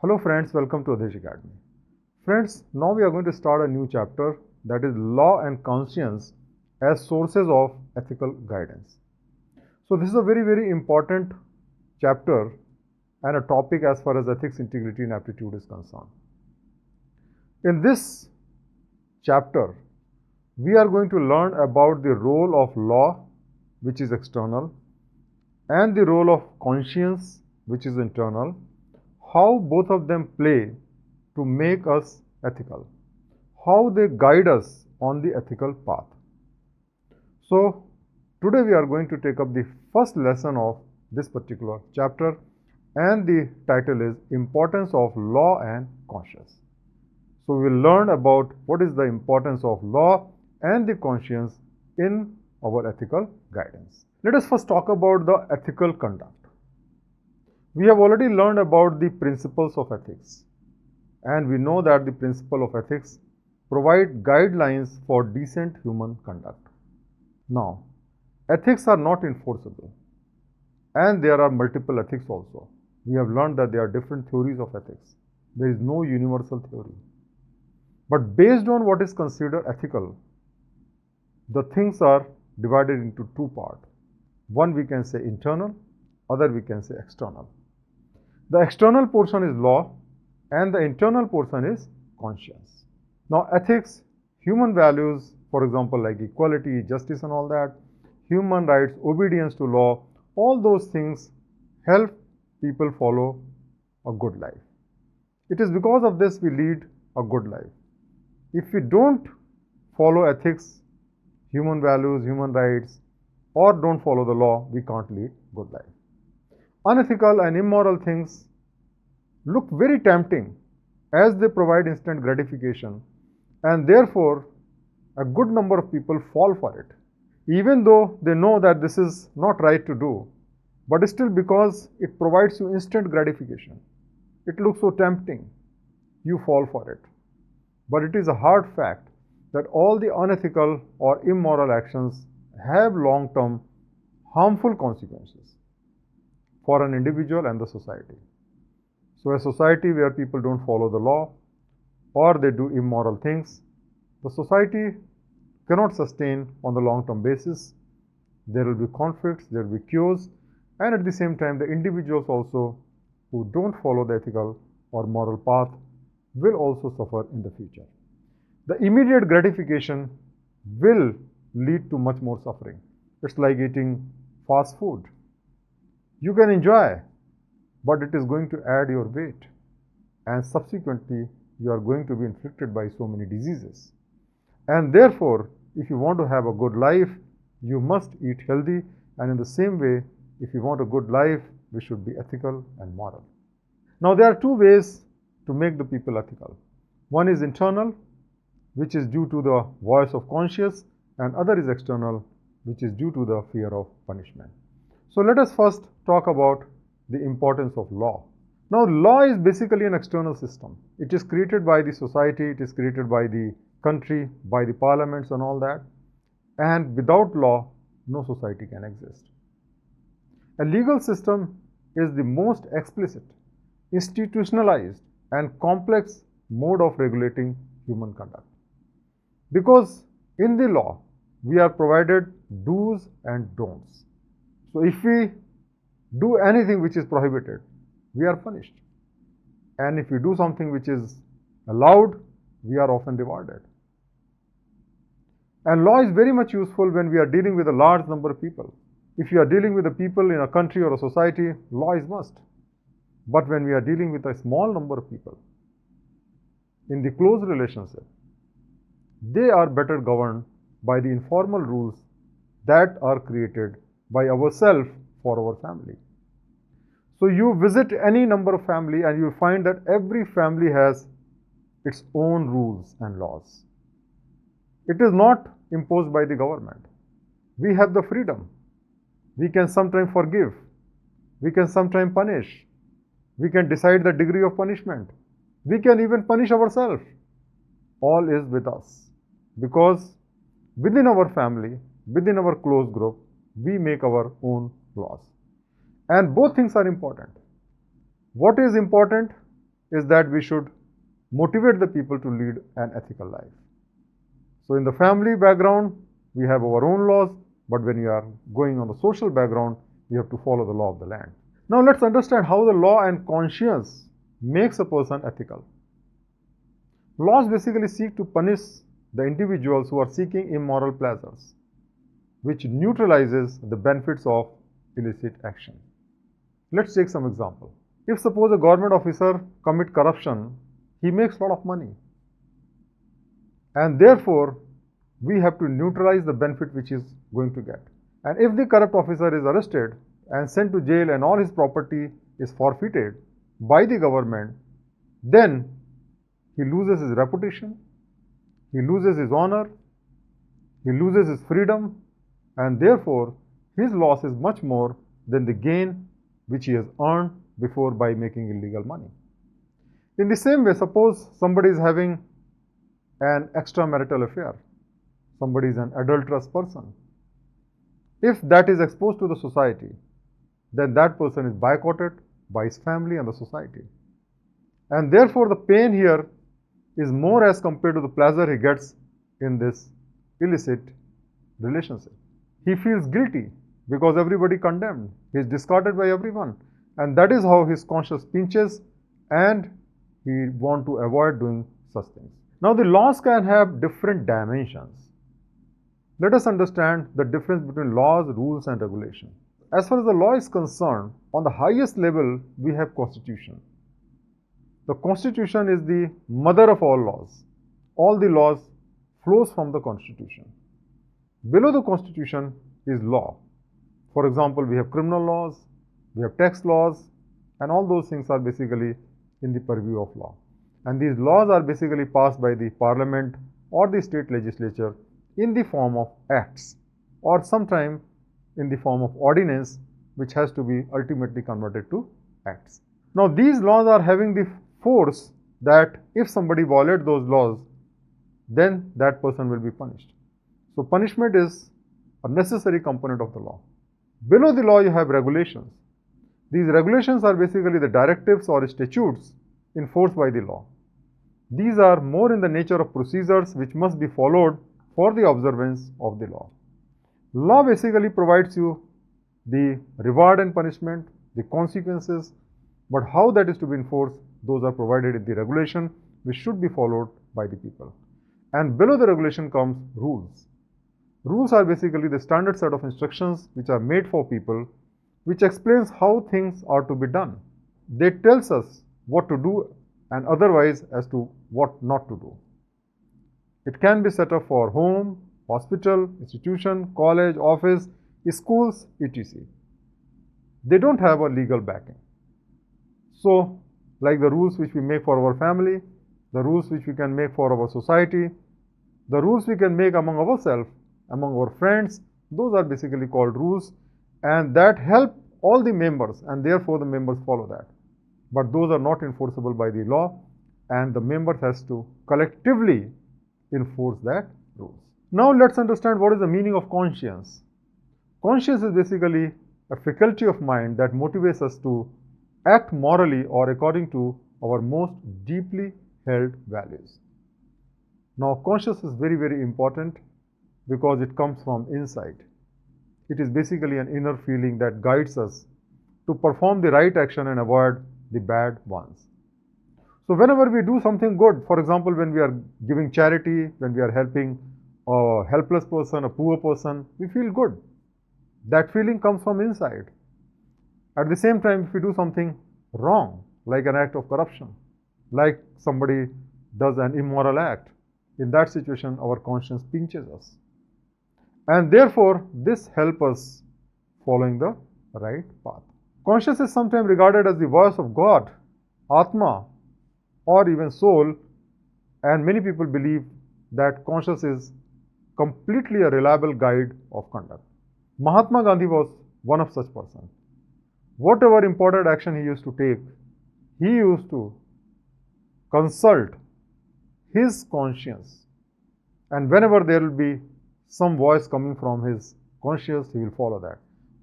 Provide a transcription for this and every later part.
Hello friends, welcome to Awdhesh Academy. Friends, now we are going to start a new chapter, that is Law and Conscience as sources of ethical guidance. So this is a very important chapter and a topic as far as ethics, integrity and aptitude is concerned. In this chapter, we are going to learn about the role of law, which is external, and the role of conscience, which is internal, how both of them play to make us ethical, how they guide us on the ethical path. So, today we are going to take up the first lesson of this particular chapter, and the title is Importance of Law and Conscience. So, we will learn about what is the importance of law and the conscience in our ethical guidance. Let us first talk about the ethical conduct. We have already learned about the principles of ethics, and we know that the principle of ethics provide guidelines for decent human conduct. Now, ethics are not enforceable, and there are multiple ethics also. We have learned that there are different theories of ethics. There is no universal theory. But based on what is considered ethical, the things are divided into two parts. One we can say internal, other we can say external. The external portion is law and the internal portion is conscience. Now ethics, human values, for example like equality, justice and all that, human rights, obedience to law, all those things help people follow a good life. It is because of this we lead a good life. If we don't follow ethics, human values, human rights, or don't follow the law, we can't lead good life. Unethical and immoral things look very tempting as they provide instant gratification, and therefore a good number of people fall for it, even though they know that this is not right to do, but still because it provides you instant gratification. It looks so tempting, you fall for it. But it is a hard fact that all the unethical or immoral actions have long-term harmful consequences for an individual and the society. So a society where people don't follow the law or they do immoral things, the society cannot sustain on the long-term basis. There will be conflicts, there will be chaos, and at the same time the individuals also who don't follow the ethical or moral path will also suffer in the future. The immediate gratification will lead to much more suffering. It's like eating fast food. You can enjoy, but it is going to add your weight, and subsequently you are going to be inflicted by so many diseases. And therefore, if you want to have a good life, you must eat healthy, and in the same way, if you want a good life, we should be ethical and moral. Now there are two ways to make the people ethical. One is internal, which is due to the voice of conscience, and other is external, which is due to the fear of punishment. So let us first talk about the importance of law. Now law is basically an external system. It is created by the society, it is created by the country, by the parliaments and all that. And without law, no society can exist. A legal system is the most explicit, institutionalized and complex mode of regulating human conduct. Because in the law, we are provided do's and don'ts. So if we do anything which is prohibited, we are punished. And if we do something which is allowed, we are often rewarded. And law is very much useful when we are dealing with a large number of people. If you are dealing with the people in a country or a society, law is must. But when we are dealing with a small number of people, in the close relationship, they are better governed by the informal rules that are created by ourselves for our family. So you visit any number of family and you find that every family has its own rules and laws. It is not imposed by the government. We have the freedom. We can sometimes forgive. We can sometimes punish. We can decide the degree of punishment. We can even punish ourselves. All is with us. Because within our family, within our close group, we make our own laws. And both things are important. What is important is that we should motivate the people to lead an ethical life. So in the family background, we have our own laws, but when you are going on the social background, you have to follow the law of the land. Now let's understand how the law and conscience makes a person ethical. Laws basically seek to punish the individuals who are seeking immoral pleasures, which neutralizes the benefits of illicit action. Let's take some example. If suppose a government officer commit corruption, he makes a lot of money, and therefore we have to neutralize the benefit which he is going to get. And if the corrupt officer is arrested and sent to jail and all his property is forfeited by the government, then he loses his reputation, he loses his honor, he loses his freedom, and therefore his loss is much more than the gain which he has earned before by making illegal money. In the same way, suppose somebody is having an extramarital affair, somebody is an adulterous person. If that is exposed to the society, then that person is boycotted by his family and the society. And therefore the pain here is more as compared to the pleasure he gets in this illicit relationship. He feels guilty because everybody condemned. He is discarded by everyone. And that is how his conscience pinches and he wants to avoid doing such things. Now the laws can have different dimensions. Let us understand the difference between laws, rules and regulation. As far as the law is concerned, on the highest level we have Constitution. The Constitution is the mother of all laws. All the laws flows from the Constitution. Below the Constitution is law. For example, we have criminal laws, we have tax laws, and all those things are basically in the purview of law. And these laws are basically passed by the parliament or the state legislature in the form of acts, or sometime in the form of ordinance, which has to be ultimately converted to acts. Now these laws are having the force that if somebody violates those laws, then that person will be punished. So punishment is a necessary component of the law. Below the law you have regulations. These regulations are basically the directives or statutes enforced by the law. These are more in the nature of procedures which must be followed for the observance of the law. Law basically provides you the reward and punishment, the consequences, but how that is to be enforced, those are provided in the regulation which should be followed by the people. And below the regulation comes rules. Rules are basically the standard set of instructions which are made for people, which explains how things are to be done. They tells us what to do and otherwise as to what not to do. It can be set up for home, hospital, institution, college, office, schools, etc. They don't have a legal backing. So, like the rules which we make for our family, the rules which we can make for our society, the rules we can make among ourselves, among our friends, those are basically called rules, and that help all the members, and therefore the members follow that. But those are not enforceable by the law, and the members has to collectively enforce that rules. Now let's understand what is the meaning of conscience. Conscience is basically a faculty of mind that motivates us to act morally or according to our most deeply held values. Now conscience is very, very important because it comes from inside. It is basically an inner feeling that guides us to perform the right action and avoid the bad ones. So whenever we do something good, for example, when we are giving charity, when we are helping a helpless person, a poor person, we feel good. That feeling comes from inside. At the same time, if we do something wrong, like an act of corruption, like somebody does an immoral act, in that situation, our conscience pinches us. And therefore, this helps us following the right path. Conscience is sometimes regarded as the voice of God, Atma, or even soul, and many people believe that conscience is completely a reliable guide of conduct. Mahatma Gandhi was one of such persons. Whatever important action he used to take, he used to consult his conscience, and whenever there will be some voice coming from his conscience, he will follow that.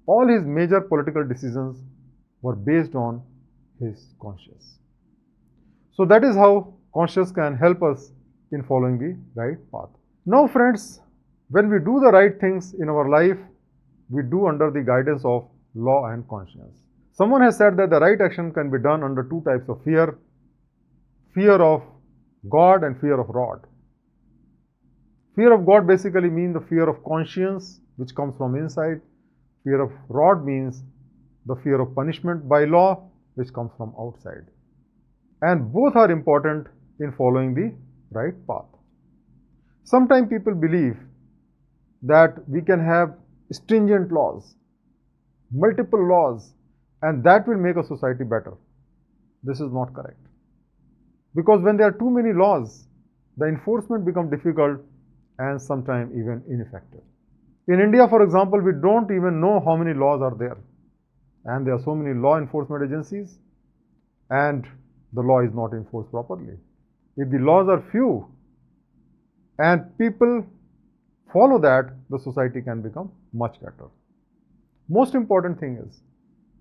All his major political decisions were based on his conscience. So that is how conscience can help us in following the right path. Now friends, when we do the right things in our life, we do under the guidance of law and conscience. Someone has said that the right action can be done under two types of fear: fear of God and fear of rod. Fear of God basically means the fear of conscience, which comes from inside. Fear of rod means the fear of punishment by law, which comes from outside. And both are important in following the right path. Sometimes people believe that we can have stringent laws, multiple laws, and that will make a society better. This is not correct. Because when there are too many laws, the enforcement becomes difficult and sometimes even ineffective. In India, for example, we don't even know how many laws are there. And there are so many law enforcement agencies, and the law is not enforced properly. If the laws are few and people follow that, the society can become much better. Most important thing is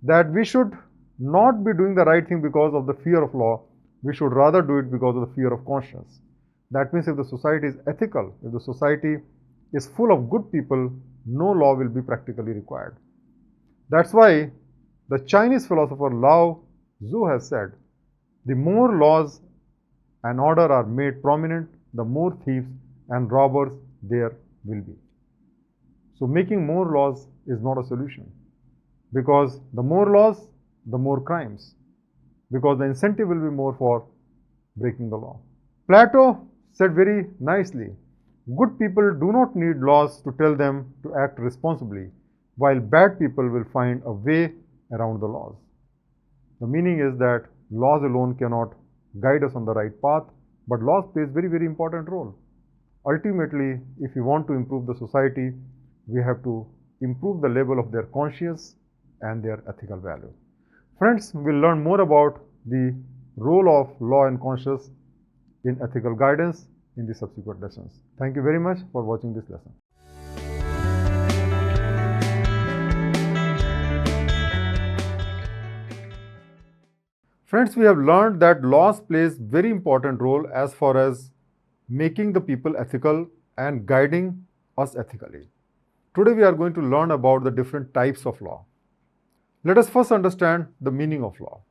that we should not be doing the right thing because of the fear of law. We should rather do it because of the fear of conscience. That means if the society is ethical, if the society is full of good people, no law will be practically required. That's why the Chinese philosopher Lao Tzu has said, the more laws and order are made prominent, the more thieves and robbers there will be. So making more laws is not a solution, because the more laws, the more crimes, because the incentive will be more for breaking the law. Plato said very nicely, good people do not need laws to tell them to act responsibly, while bad people will find a way around the laws. The meaning is that laws alone cannot guide us on the right path, but laws plays very, very important role. Ultimately, if we want to improve the society, we have to improve the level of their conscience and their ethical value. Friends, we'll learn more about the role of law and conscience in ethical guidance in the subsequent lessons. Thank you very much for watching this lesson. Friends, we have learned that laws plays very important role as far as making the people ethical and guiding us ethically. Today we are going to learn about the different types of law. Let us first understand the meaning of law.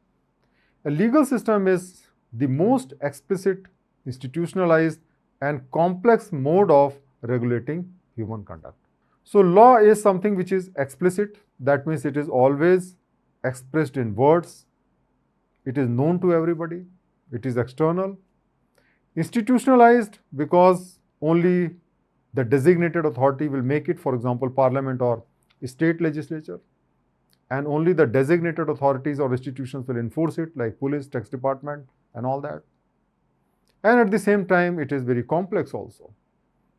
A legal system is the most explicit, institutionalized, and complex mode of regulating human conduct. So law is something which is explicit. That means it is always expressed in words. It is known to everybody. It is external. Institutionalized because only the designated authority will make it, for example, parliament or state legislature, and only the designated authorities or institutions will enforce it, like police, tax department, and all that. And at the same time, it is very complex also,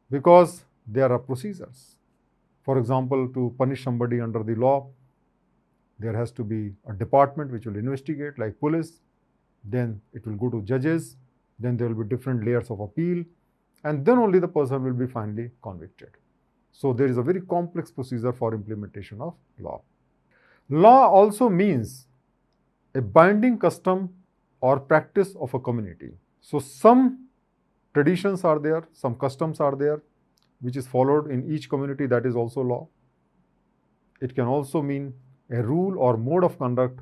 because there are procedures. For example, to punish somebody under the law, there has to be a department which will investigate, like police, then it will go to judges, then there will be different layers of appeal, and then only the person will be finally convicted. So there is a very complex procedure for implementation of law. Law also means a binding custom or practice of a community. So some traditions are there, some customs are there, which is followed in each community, that is also law. It can also mean a rule or mode of conduct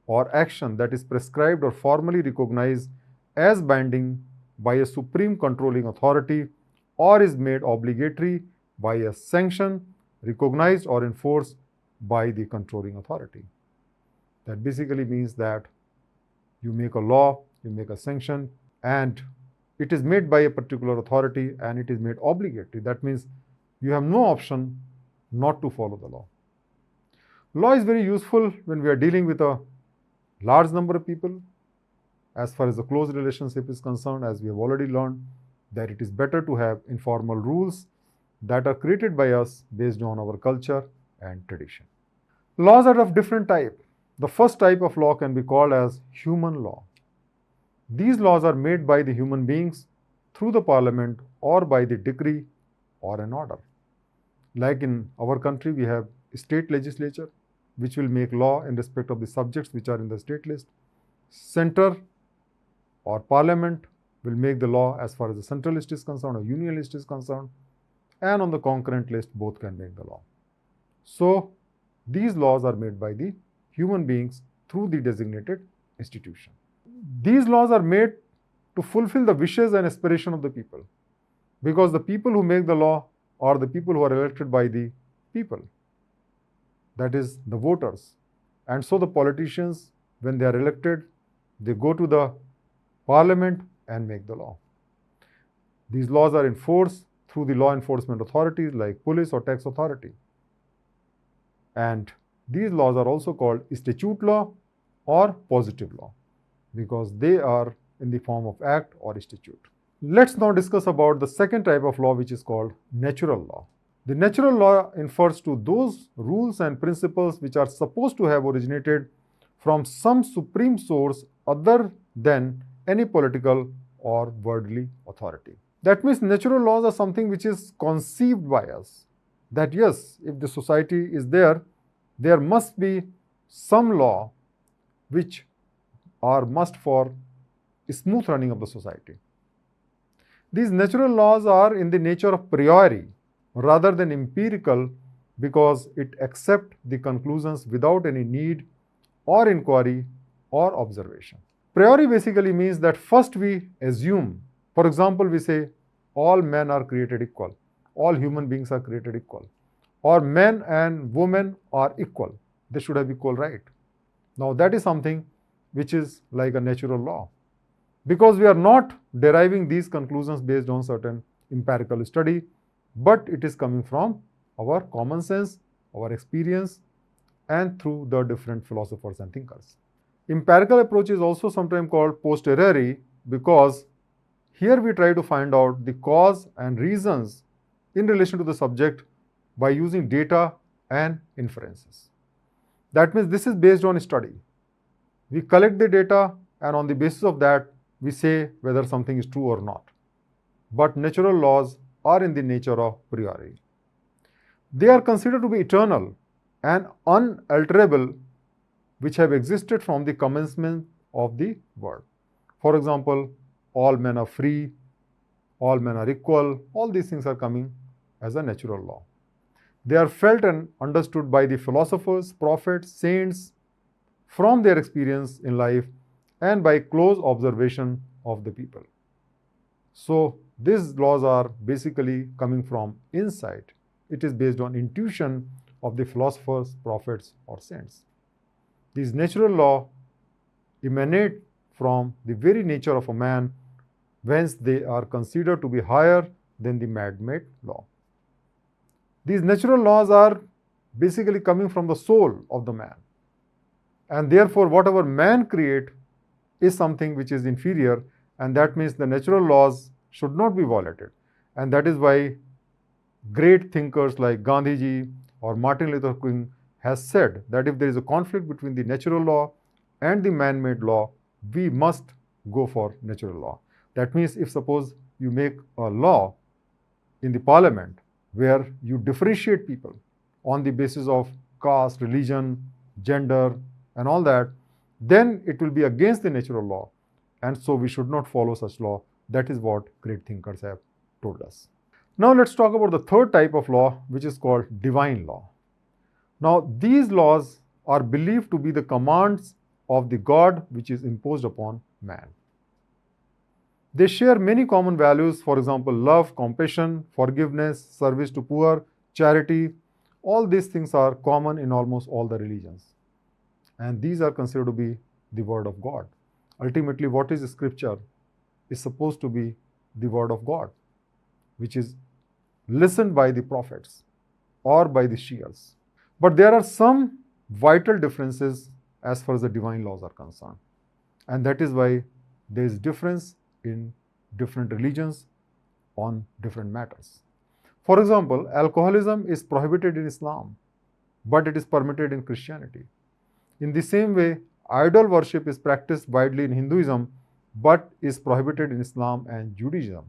or action that is prescribed or formally recognized as binding by a supreme controlling authority, or is made obligatory by a sanction recognized or enforced by the controlling authority. That basically means that you make a law, you make a sanction, and it is made by a particular authority and it is made obligatory. That means you have no option not to follow the law. Law is very useful when we are dealing with a large number of people. As far as the close relationship is concerned, as we have already learned, that it is better to have informal rules that are created by us based on our culture and tradition. Laws are of different type. The first type of law can be called as human law. These laws are made by the human beings through the parliament or by the decree or an order. Like in our country, we have state legislature, which will make law in respect of the subjects which are in the state list. Center or parliament will make the law as far as the central list is concerned or union list is concerned, and on the concurrent list both can make the law. So these laws are made by the human beings through the designated institution. These laws are made to fulfill the wishes and aspirations of the people, because the people who make the law are the people who are elected by the people, that is the voters. And so the politicians, when they are elected, they go to the parliament and make the law. These laws are enforced through the law enforcement authorities like police or tax authority. And these laws are also called statute law or positive law, because they are in the form of act or statute. Let's now discuss about the second type of law, which is called natural law. The natural law refers to those rules and principles which are supposed to have originated from some supreme source other than any political or worldly authority. That means natural laws are something which is conceived by us. That yes, if the society is there, there must be some law which are must for smooth running of the society. These natural laws are in the nature of priori rather than empirical, because it accepts the conclusions without any need or inquiry or observation. Priori basically means that first we assume, for example, we say all men are created equal, all human beings are created equal, or men and women are equal, they should have equal right. Now that is something which is like a natural law, because we are not deriving these conclusions based on certain empirical study, but it is coming from our common sense, our experience, and through the different philosophers and thinkers. Empirical approach is also sometimes called posteriori, because here we try to find out the cause and reasons in relation to the subject by using data and inferences. That means this is based on study. We collect the data, and on the basis of that, we say whether something is true or not. But natural laws are in the nature of priori. They are considered to be eternal and unalterable, which have existed from the commencement of the world. For example, all men are free, all men are equal, all these things are coming as a natural law. They are felt and understood by the philosophers, prophets, saints from their experience in life and by close observation of the people. So these laws are basically coming from insight. It is based on intuition of the philosophers, prophets, or saints. These natural laws emanate from the very nature of a man, whence they are considered to be higher than the man-made law. These natural laws are basically coming from the soul of the man, and therefore whatever man create is something which is inferior, and that means the natural laws should not be violated. And that is why great thinkers like Gandhiji or Martin Luther King has said that if there is a conflict between the natural law and the man-made law, we must go for natural law. That means if suppose you make a law in the parliament where you differentiate people on the basis of caste, religion, gender, and all that, then it will be against the natural law, and so we should not follow such law. That is what great thinkers have told us. Now let's talk about the third type of law, which is called divine law. Now these laws are believed to be the commands of the God which is imposed upon man. They share many common values, for example, love, compassion, forgiveness, service to poor, charity. All these things are common in almost all the religions. And these are considered to be the word of God. Ultimately, what is scripture is supposed to be the word of God, which is listened by the prophets or by the seers. But there are some vital differences as far as the divine laws are concerned. And that is why there is difference in different religions on different matters. For example, alcoholism is prohibited in Islam, but it is permitted in Christianity. In the same way, idol worship is practiced widely in Hinduism, but is prohibited in Islam and Judaism.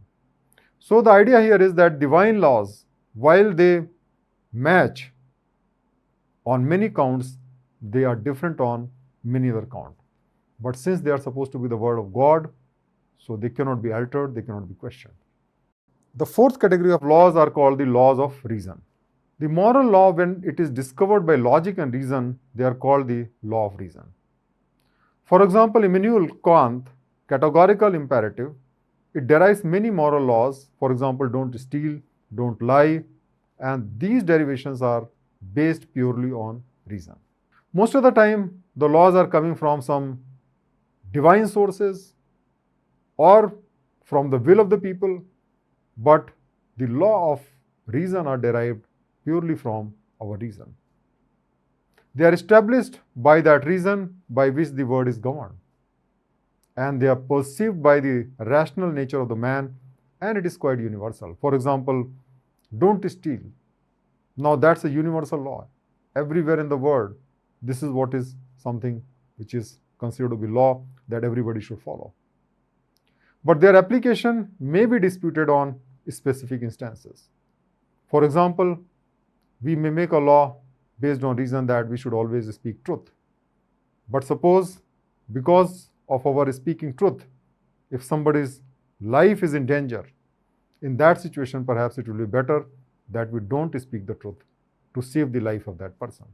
So the idea here is that divine laws, while they match on many counts, they are different on many other counts. But since they are supposed to be the word of God, So they cannot be altered, they cannot be questioned. The fourth category of laws are called the laws of reason. The moral law, when it is discovered by logic and reason, they are called the law of reason. For example, Immanuel Kant, categorical imperative, it derives many moral laws. For example, don't steal, don't lie, and these derivations are based purely on reason. Most of the time, the laws are coming from some divine sources or from the will of the people, but the law of reason are derived purely from our reason. They are established by that reason by which the world is governed, and they are perceived by the rational nature of the man, and it is quite universal. For example, don't steal. Now that's a universal law. Everywhere in the world, this is what is something which is considered to be law that everybody should follow. But their application may be disputed on specific instances. For example, we may make a law based on reason that we should always speak truth. But suppose, because of our speaking truth, if somebody's life is in danger, in that situation, perhaps it will be better that we don't speak the truth to save the life of that person.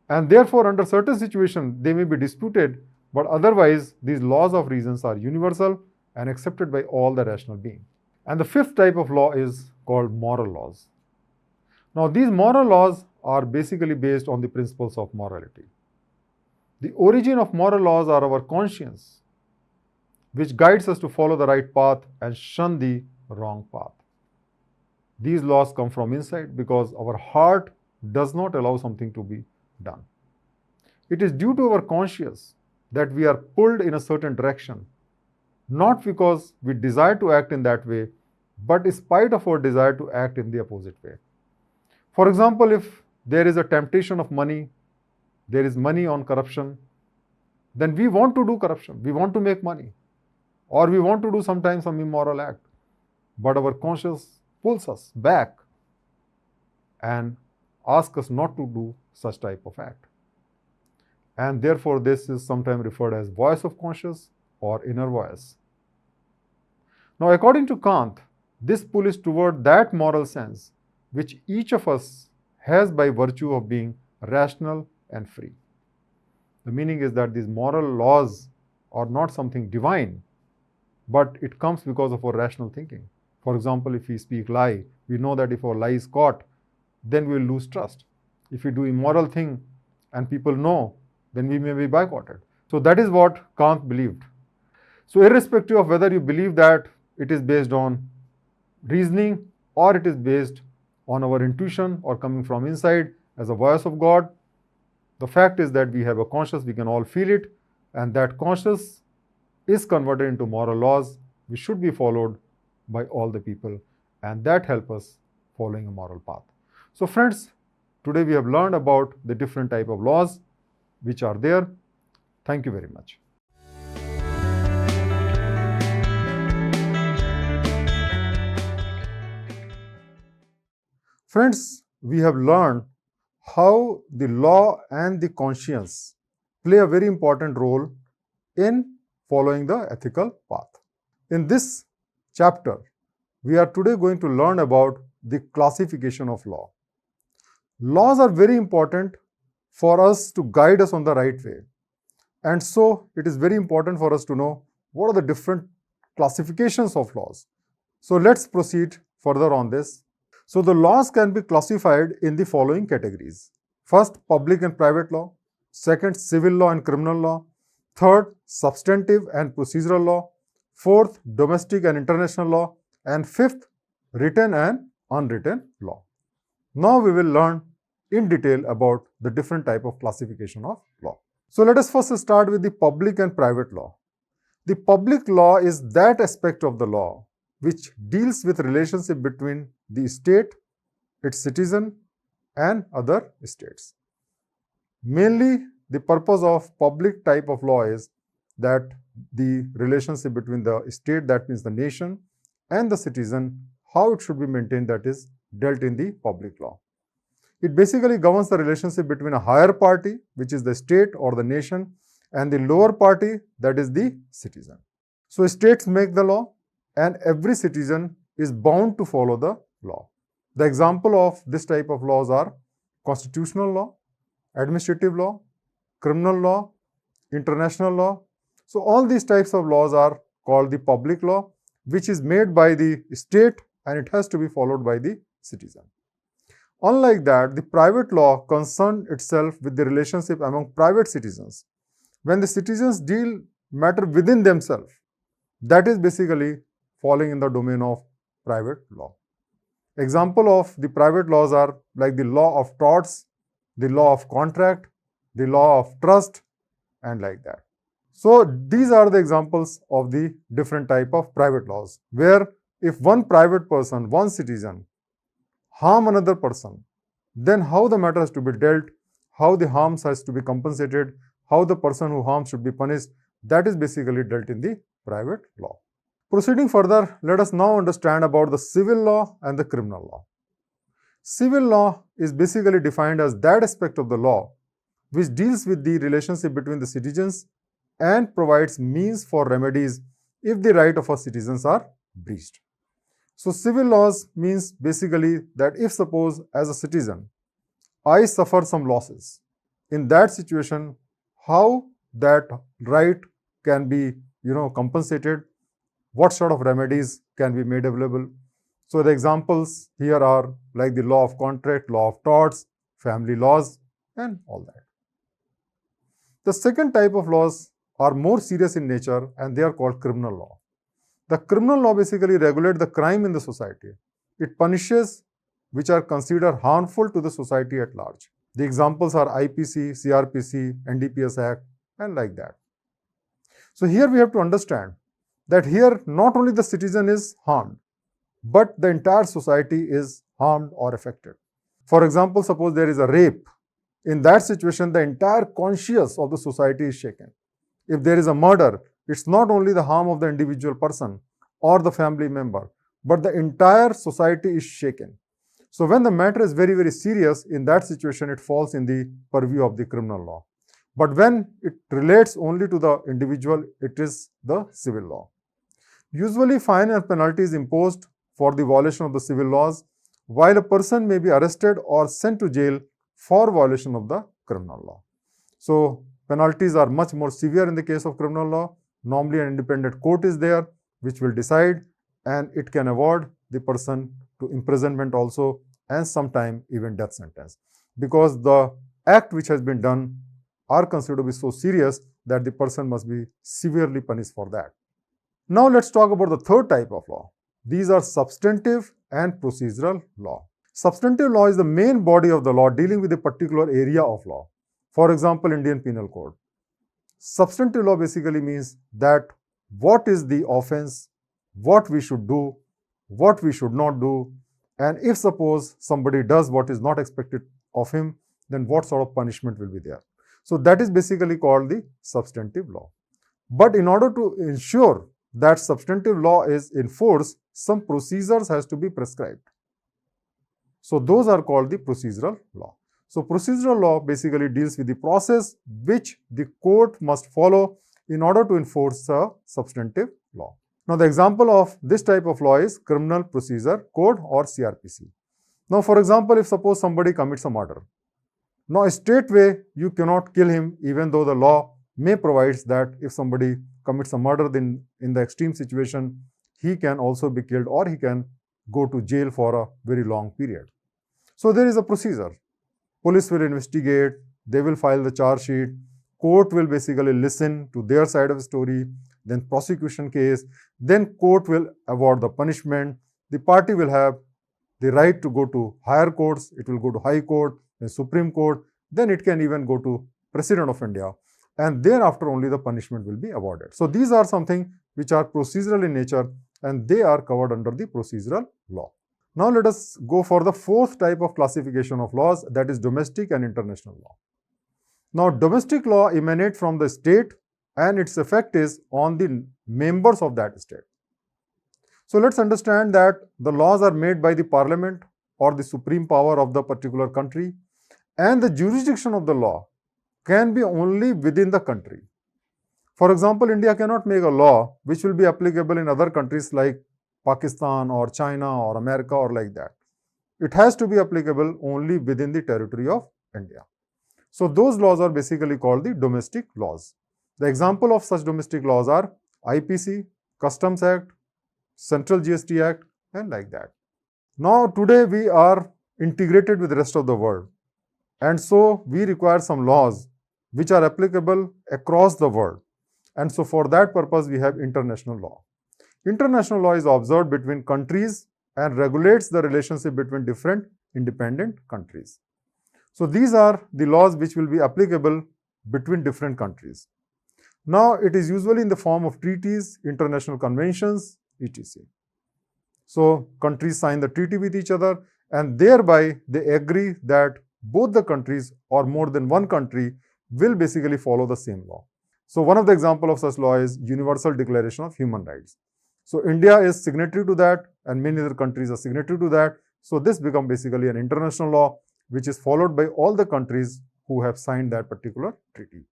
And therefore, under certain situations, they may be disputed, but otherwise, these laws of reasons are universal and accepted by all the rational beings. And the fifth type of law is called moral laws. Now, these moral laws are basically based on the principles of morality. The origin of moral laws are our conscience, which guides us to follow the right path and shun the wrong path. These laws come from inside because our heart does not allow something to be done. It is due to our conscience that we are pulled in a certain direction, not because we desire to act in that way, but in spite of our desire to act in the opposite way. For example, if there is a temptation of money, there is money on corruption, then we want to do corruption, we want to make money, or we want to do sometimes some immoral act, but our conscience pulls us back and asks us not to do such type of act. And therefore, this is sometimes referred as voice of conscience or inner voice. Now, according to Kant, this pull is toward that moral sense which each of us has by virtue of being rational and free. The meaning is that these moral laws are not something divine, but it comes because of our rational thinking. For example, if we speak lie, we know that if our lie is caught, then we will lose trust. If we do immoral thing and people know, then we may be boycotted. So that is what Kant believed. So irrespective of whether you believe that it is based on reasoning or it is based on our intuition or coming from inside as a voice of God, the fact is that we have a conscience, we can all feel it, and that conscience is converted into moral laws which should be followed by all the people, and that helps us following a moral path. So friends, today we have learned about the different type of laws which are there. Thank you very much. Friends, we have learned how the law and the conscience play a very important role in following the ethical path. In this chapter, we are today going to learn about the classification of law. Laws are very important for us to guide us on the right way. And so, it is very important for us to know what are the different classifications of laws. So, let's proceed further on this. So, the laws can be classified in the following categories. First, public and private law. Second, civil law and criminal law. Third, substantive and procedural law. Fourth, domestic and international law. And fifth, written and unwritten law. Now, we will learn in detail about the different type of classification of law. So, let us first start with the public and private law. The public law is that aspect of the law which deals with relationship between the state, its citizen, and other states. Mainly, the purpose of public type of law is that the relationship between the state, that means the nation, and the citizen, how it should be maintained, that is dealt in the public law. It basically governs the relationship between a higher party, which is the state or the nation, and the lower party, that is the citizen. So states make the law and every citizen is bound to follow the law. The example of this type of laws are constitutional law, administrative law, criminal law, international law. So all these types of laws are called the public law, which is made by the state and it has to be followed by the citizen. Unlike that, the private law concerns itself with the relationship among private citizens. When the citizens deal matter within themselves, that is basically falling in the domain of private law. Example of the private laws are like the law of torts, the law of contract, the law of trust, and like that. So these are the examples of the different type of private laws, where if one private person, one citizen, harm another person, then how the matter has to be dealt, how the harms has to be compensated, how the person who harms should be punished, that is basically dealt in the private law. Proceeding further, let us now understand about the civil law and the criminal law. Civil law is basically defined as that aspect of the law which deals with the relationship between the citizens and provides means for remedies if the rights of our citizens are breached. So civil laws means basically that if suppose as a citizen, I suffer some losses, in that situation, how that right can be compensated, what sort of remedies can be made available. So the examples here are like the law of contract, law of torts, family laws, and all that. The second type of laws are more serious in nature and they are called criminal law. The criminal law basically regulates the crime in the society. It punishes which are considered harmful to the society at large. The examples are IPC, CRPC, NDPS Act, and like that. So here we have to understand that here not only the citizen is harmed, but the entire society is harmed or affected. For example, suppose there is a rape. In that situation, the entire conscience of the society is shaken. If there is a murder, it's not only the harm of the individual person or the family member, but the entire society is shaken. So when the matter is very, very serious, in that situation, it falls in the purview of the criminal law. But when it relates only to the individual, it is the civil law. Usually, fine and penalty is imposed for the violation of the civil laws, while a person may be arrested or sent to jail for violation of the criminal law. So penalties are much more severe in the case of criminal law. Normally, an independent court is there which will decide, and it can award the person to imprisonment also, and sometime even death sentence, because the act which has been done are considered to be so serious that the person must be severely punished for that. Now let's talk about the third type of law. These are substantive and procedural law. Substantive law is the main body of the law dealing with a particular area of law. For example, Indian Penal Code. Substantive law basically means that what is the offense, what we should do, what we should not do, and if suppose somebody does what is not expected of him, then what sort of punishment will be there. So that is basically called the substantive law. But in order to ensure that substantive law is enforced, some procedures has to be prescribed. So those are called the procedural law. So procedural law basically deals with the process which the court must follow in order to enforce a substantive law. Now the example of this type of law is Criminal Procedure Code or CRPC. Now for example, if suppose somebody commits a murder, now straightway you cannot kill him, even though the law may provide that if somebody commits a murder, then in the extreme situation, he can also be killed or he can go to jail for a very long period. So there is a procedure. Police will investigate, they will file the charge sheet, court will basically listen to their side of the story, then prosecution case, then court will award the punishment. The party will have the right to go to higher courts, it will go to High Court, then Supreme Court, then it can even go to President of India, and thereafter only the punishment will be awarded. So these are something which are procedural in nature and they are covered under the procedural law. Now let us go for the fourth type of classification of laws, that is domestic and international law. Now domestic law emanates from the state and its effect is on the members of that state. So let's understand that the laws are made by the parliament or the supreme power of the particular country, and the jurisdiction of the law can be only within the country. For example, India cannot make a law which will be applicable in other countries like Pakistan or China or America or like that. It has to be applicable only within the territory of India. So those laws are basically called the domestic laws. The example of such domestic laws are IPC, Customs Act, Central GST Act, and like that. Now today we are integrated with the rest of the world, and so we require some laws which are applicable across the world. And so for that purpose we have international law. International law is observed between countries and regulates the relationship between different independent countries. So these are the laws which will be applicable between different countries. Now it is usually in the form of treaties, international conventions, etc. So countries sign the treaty with each other, and thereby they agree that both the countries or more than one country will basically follow the same law. So one of the examples of such law is Universal Declaration of Human Rights. So India is signatory to that, and many other countries are signatory to that. So this becomes basically an international law which is followed by all the countries who have signed that particular treaty.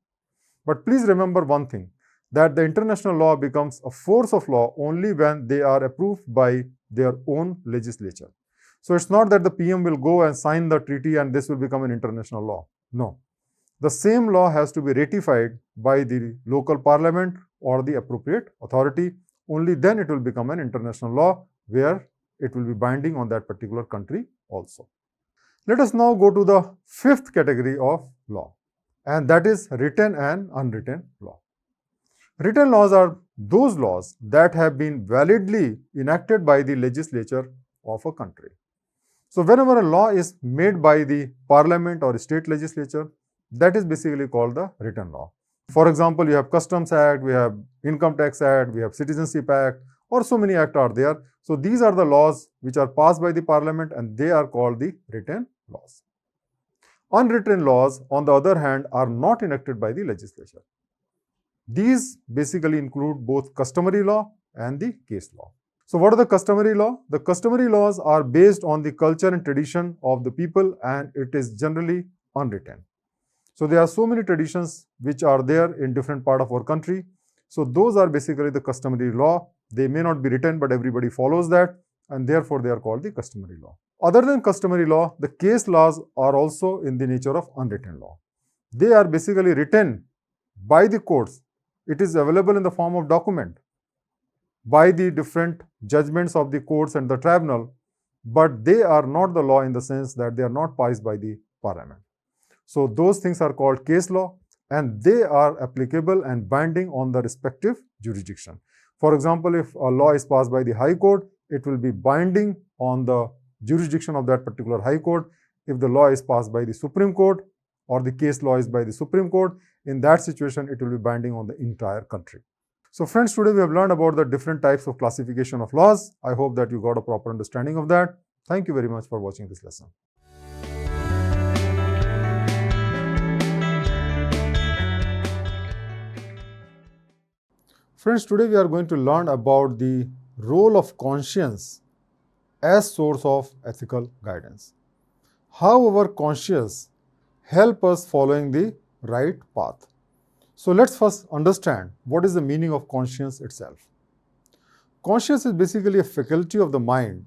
But please remember one thing, that the international law becomes a force of law only when they are approved by their own legislature. So it's not that the PM will go and sign the treaty and this will become an international law. No. The same law has to be ratified by the local parliament or the appropriate authority. Only then it will become an international law where it will be binding on that particular country also. Let us now go to the fifth category of law, and that is written and unwritten law. Written laws are those laws that have been validly enacted by the legislature of a country. So whenever a law is made by the parliament or state legislature, that is basically called the written law. For example, you have Customs Act, we have Income Tax Act, we have Citizenship Act, or so many acts are there. So these are the laws which are passed by the parliament, and they are called the written laws. Unwritten laws, on the other hand, are not enacted by the legislature. These basically include both customary law and the case law. So what are the customary law? The customary laws are based on the culture and tradition of the people, and it is generally unwritten. So there are so many traditions which are there in different part of our country. So those are basically the customary law. They may not be written, but everybody follows that, and therefore they are called the customary law. Other than customary law, the case laws are also in the nature of unwritten law. They are basically written by the courts. It is available in the form of document by the different judgments of the courts and the tribunal, but they are not the law in the sense that they are not passed by the parliament. So those things are called case law, and they are applicable and binding on the respective jurisdiction. For example, if a law is passed by the High Court, it will be binding on the jurisdiction of that particular High Court. If the law is passed by the Supreme Court or the case law is by the Supreme Court, in that situation, it will be binding on the entire country. So friends, today we have learned about the different types of classification of laws. I hope that you got a proper understanding of that. Thank you very much for watching this lesson. Friends, today we are going to learn about the role of conscience as source of ethical guidance. How our conscience help us following the right path. So let's first understand what is the meaning of conscience itself. Conscience is basically a faculty of the mind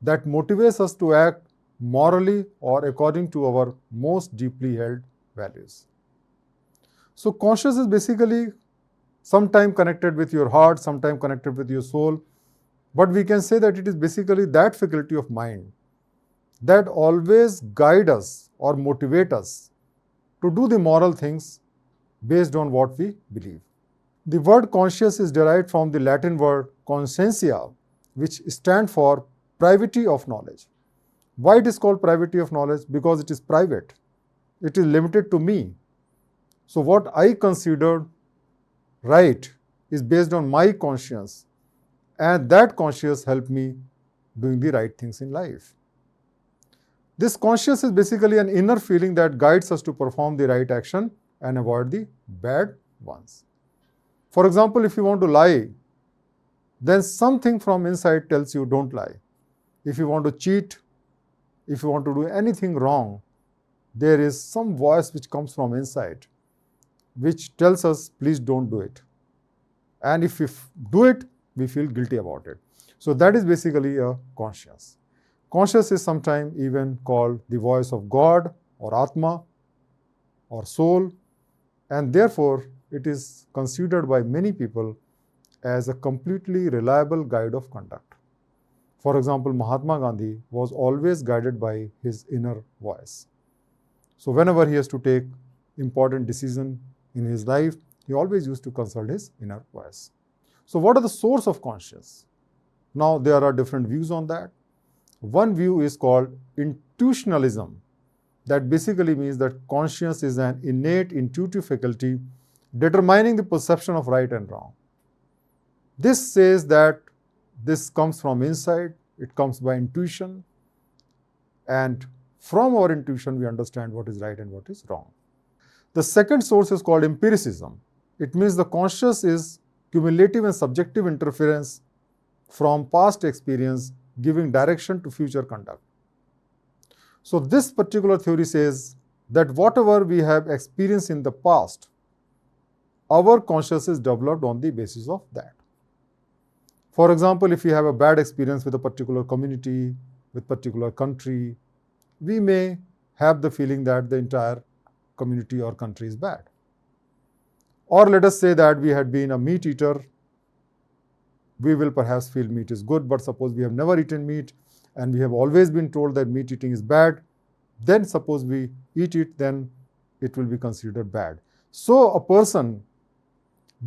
that motivates us to act morally or according to our most deeply held values. So conscience is basically sometime connected with your heart, sometime connected with your soul, but we can say that it is basically that faculty of mind that always guide us or motivate us to do the moral things based on what we believe. The word conscious is derived from the Latin word conscientia, which stands for privity of knowledge. Why it is called privity of knowledge? Because it is private. It is limited to me. So what I considered right is based on my conscience, and that conscience helped me doing the right things in life. This conscience is basically an inner feeling that guides us to perform the right action and avoid the bad ones. For example, if you want to lie, then something from inside tells you don't lie. If you want to cheat, if you want to do anything wrong, there is some voice which comes from inside which tells us please don't do it. And if we do it, we feel guilty about it. So that is basically a conscience. Conscience is sometimes even called the voice of God or Atma or soul, and therefore it is considered by many people as a completely reliable guide of conduct. For example, Mahatma Gandhi was always guided by his inner voice. So whenever he has to take important decision in his life, he always used to consult his inner voice. So what are the source of conscience? Now there are different views on that. One view is called Intuitionalism. That basically means that conscience is an innate intuitive faculty determining the perception of right and wrong. This says that this comes from inside, it comes by intuition, and from our intuition we understand what is right and what is wrong. The second source is called empiricism. It means the conscious is cumulative and subjective interference from past experience giving direction to future conduct. So this particular theory says that whatever we have experienced in the past, our conscious is developed on the basis of that. For example, if we have a bad experience with a particular community, with particular country, we may have the feeling that the entire community or country is bad. Or let us say that we had been a meat eater, we will perhaps feel meat is good, but suppose we have never eaten meat and we have always been told that meat eating is bad, then suppose we eat it, then it will be considered bad. So a person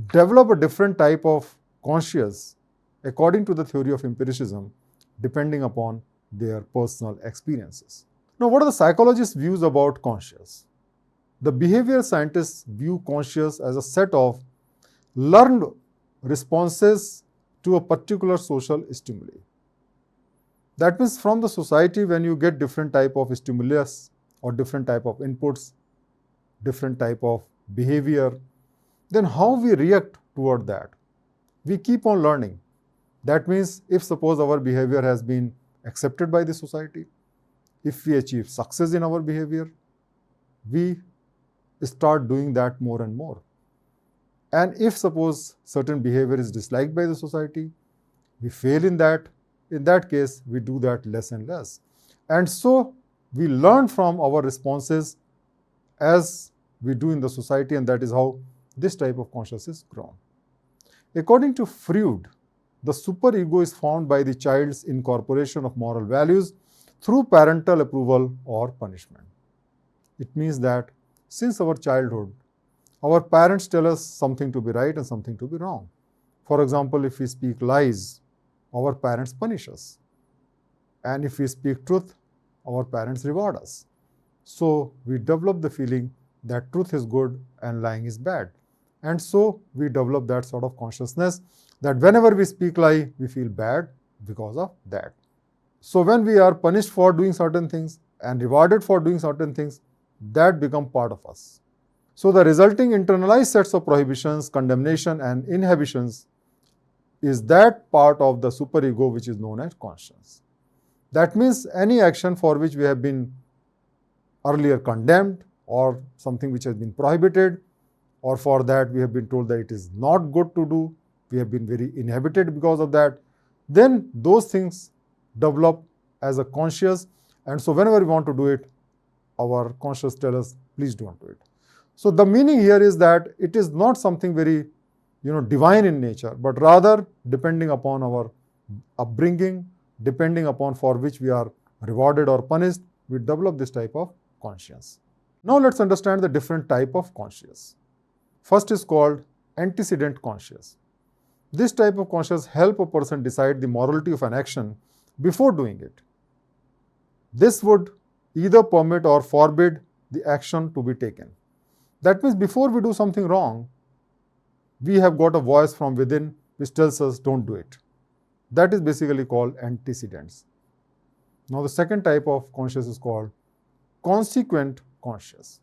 develop a different type of conscience according to the theory of empiricism, depending upon their personal experiences. Now, what are the psychologists' views about conscience? The behavioral scientists view conscience as a set of learned responses to a particular social stimuli. That means from the society, when you get different type of stimulus or different type of inputs, different type of behavior, then how we react toward that? We keep on learning. That means if suppose our behavior has been accepted by the society, if we achieve success in our behavior, we start doing that more and more. And if suppose certain behavior is disliked by the society, we fail in that case, we do that less and less. And so we learn from our responses as we do in the society, and that is how this type of consciousness is grown. According to Freud, the superego is formed by the child's incorporation of moral values through parental approval or punishment. It means that since our childhood, our parents tell us something to be right and something to be wrong. For example, if we speak lies, our parents punish us. And if we speak truth, our parents reward us. So we develop the feeling that truth is good and lying is bad. And so we develop that sort of consciousness that whenever we speak lie, we feel bad because of that. So when we are punished for doing certain things and rewarded for doing certain things, that become part of us. So the resulting internalized sets of prohibitions, condemnation and inhibitions is that part of the superego which is known as conscience. That means any action for which we have been earlier condemned or something which has been prohibited, or for that we have been told that it is not good to do, we have been very inhibited because of that, then those things develop as a conscious, and so whenever we want to do it, our conscious tells us, please don't do it. So the meaning here is that it is not something very divine in nature, but rather depending upon our upbringing, depending upon for which we are rewarded or punished, we develop this type of conscience. Now let's understand the different type of conscience. First is called antecedent conscience. This type of conscience helps a person decide the morality of an action before doing it. This would either permit or forbid the action to be taken. That means before we do something wrong, we have got a voice from within which tells us don't do it. That is basically called antecedents. Now the second type of conscience is called consequent conscience.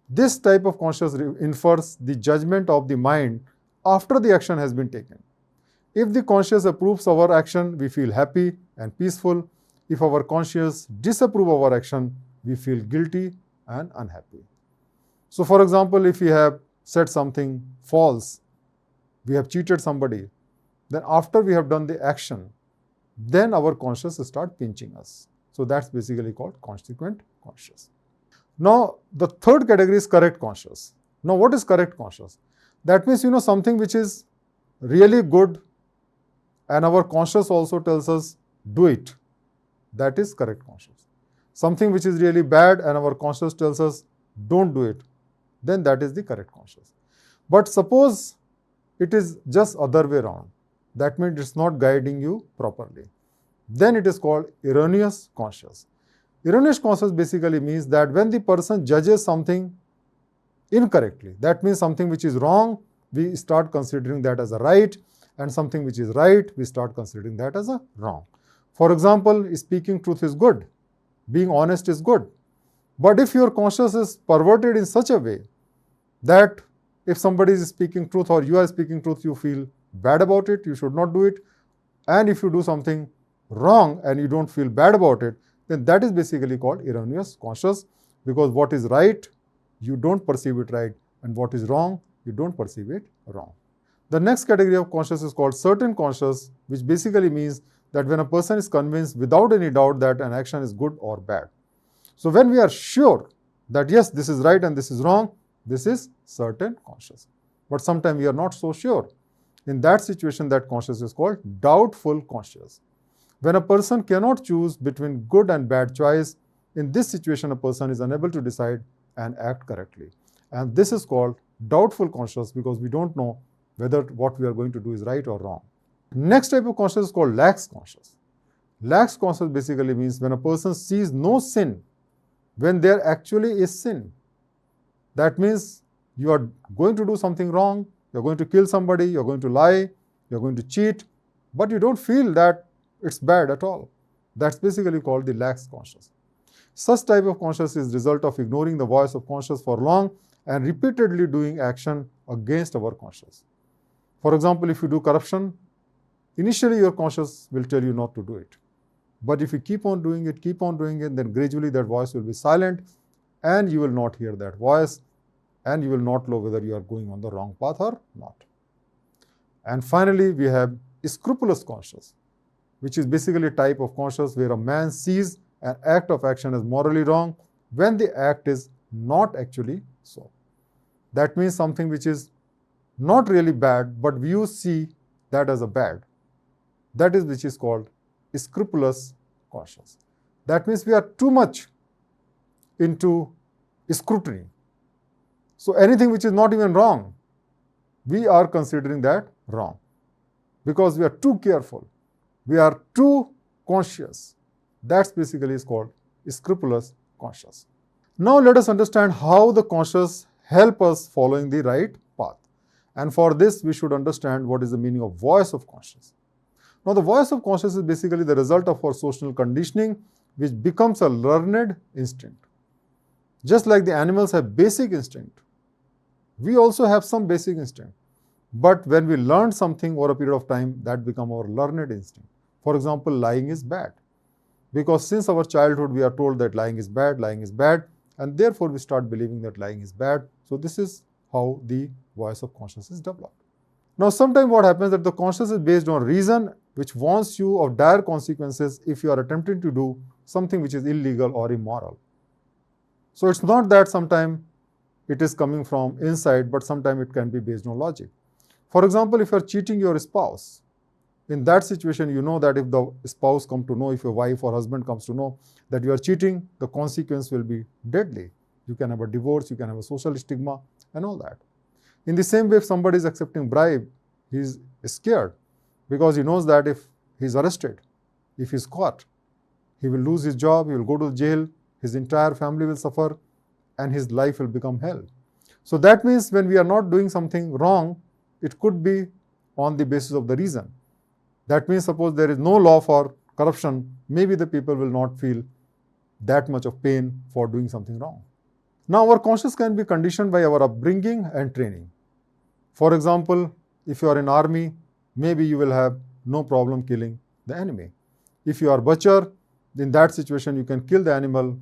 This type of conscience infers the judgment of the mind after the action has been taken. If the conscience approves our action, we feel happy and peaceful. If our conscience disapproves of our action, we feel guilty and unhappy. So for example, if we have said something false we have cheated somebody, then after we have done the action, then our conscience start pinching us. So that's basically called consequent conscious. Now, the third category is correct conscious. Now, what is correct conscious? That means, something which is really good and our conscience also tells us, do it. That is correct conscious. Something which is really bad and our conscience tells us, don't do it. Then that is the correct conscience. But suppose it is just other way around. That means it's not guiding you properly. Then it is called erroneous conscious. Erroneous conscious basically means that when the person judges something incorrectly, that means something which is wrong, we start considering that as a right, and something which is right, we start considering that as a wrong. For example, speaking truth is good, being honest is good. But if your conscience is perverted in such a way that if somebody is speaking truth or you are speaking truth, you feel bad about it, you should not do it. And if you do something wrong and you don't feel bad about it, then that is basically called erroneous conscious, because what is right, you don't perceive it right, and what is wrong, you don't perceive it wrong. The next category of conscious is called certain conscious, which basically means that when a person is convinced without any doubt that an action is good or bad. So when we are sure that yes, this is right and this is wrong, this is certain conscious. But sometimes we are not so sure. In that situation, that conscious is called doubtful conscious. When a person cannot choose between good and bad choice, in this situation a person is unable to decide and act correctly. And this is called doubtful conscious, because we don't know whether what we are going to do is right or wrong. Next type of conscious is called lax conscious. Lax conscious basically means when a person sees no sin when there actually is sin. That means you are going to do something wrong, you are going to kill somebody, you are going to lie, you are going to cheat, but you don't feel that it's bad at all. That's basically called the lax conscious. Such type of conscious is the result of ignoring the voice of conscience for long and repeatedly doing action against our conscience. For example, if you do corruption, initially your conscience will tell you not to do it. But if you keep on doing it, then gradually that voice will be silent and you will not hear that voice and you will not know whether you are going on the wrong path or not. And finally, we have scrupulous conscience, which is basically a type of conscience where a man sees an act of action as morally wrong when the act is not actually so. That means something which is not really bad, but you see that as a bad. That is which is called scrupulous conscience. That means we are too much into scrutiny. So anything which is not even wrong, we are considering that wrong, because we are too careful. We are too conscious. That's basically is called scrupulous conscience. Now let us understand how the conscious help us following the right path. And for this, we should understand what is the meaning of voice of conscience. Now, the voice of conscience is basically the result of our social conditioning, which becomes a learned instinct. Just like the animals have basic instinct, we also have some basic instinct. But when we learn something over a period of time, that becomes our learned instinct. For example, lying is bad. Because since our childhood, we are told that lying is bad, and therefore we start believing that lying is bad. So this is how the voice of conscience is developed. Now, sometimes what happens is that the conscience is based on reason, which warns you of dire consequences if you are attempting to do something which is illegal or immoral. So it's not that sometimes it is coming from inside, but sometimes it can be based on logic. For example, if you are cheating your spouse, in that situation, you know that if the spouse comes to know, if your wife or husband comes to know that you are cheating, the consequence will be deadly. You can have a divorce, you can have a social stigma and all that. In the same way, if somebody is accepting bribe, he is scared because he knows that if he is arrested, if he is caught, he will lose his job, he will go to jail, his entire family will suffer, and his life will become hell. So that means when we are not doing something wrong, it could be on the basis of the reason. That means suppose there is no law for corruption, maybe the people will not feel that much of pain for doing something wrong. Now, our conscience can be conditioned by our upbringing and training. For example, if you are in army, maybe you will have no problem killing the enemy. If you are butcher, in that situation you can kill the animal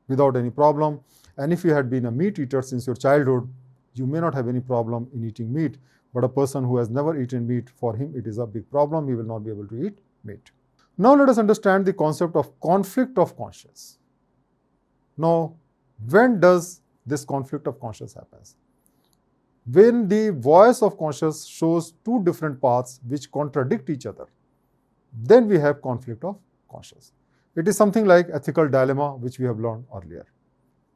without any problem. And if you had been a meat eater since your childhood, you may not have any problem in eating meat, but a person who has never eaten meat, for him it is a big problem. He will not be able to eat meat. Now let us understand the concept of conflict of conscience. Now, when does this conflict of conscience happens? When the voice of conscience shows two different paths which contradict each other, then we have conflict of conscience. It is something like ethical dilemma, which we have learned earlier.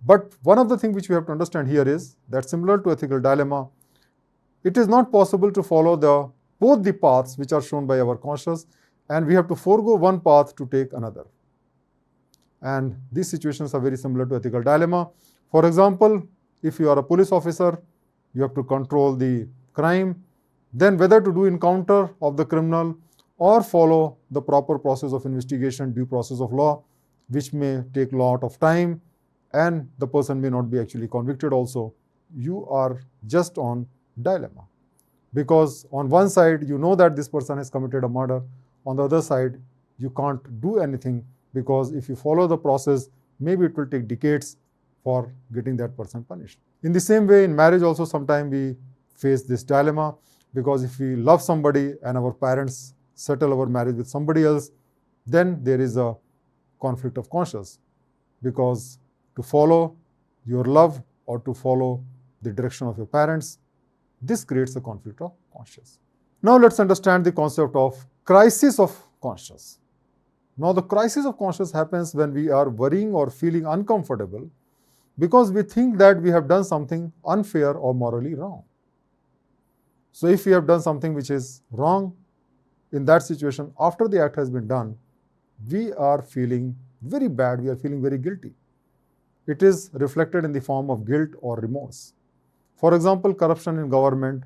But one of the things which we have to understand here is that similar to ethical dilemma, it is not possible to follow both the paths which are shown by our conscience, and we have to forego one path to take another. And these situations are very similar to ethical dilemma. For example, if you are a police officer, you have to control the crime, then whether to do encounter of the criminal or follow the proper process of investigation, due process of law, which may take a lot of time, and the person may not be actually convicted also. You are just on dilemma. Because on one side, you know that this person has committed a murder. On the other side, you can't do anything, because if you follow the process, maybe it will take decades for getting that person punished. In the same way, in marriage also, sometimes we face this dilemma, because if we love somebody and our parents settle our marriage with somebody else, then there is a conflict of conscience, because to follow your love or to follow the direction of your parents, this creates a conflict of conscience. Now let's understand the concept of crisis of conscience. Now the crisis of conscience happens when we are worrying or feeling uncomfortable because we think that we have done something unfair or morally wrong. So if we have done something which is wrong, in that situation, after the act has been done, we are feeling very bad, we are feeling very guilty. It is reflected in the form of guilt or remorse. For example, corruption in government,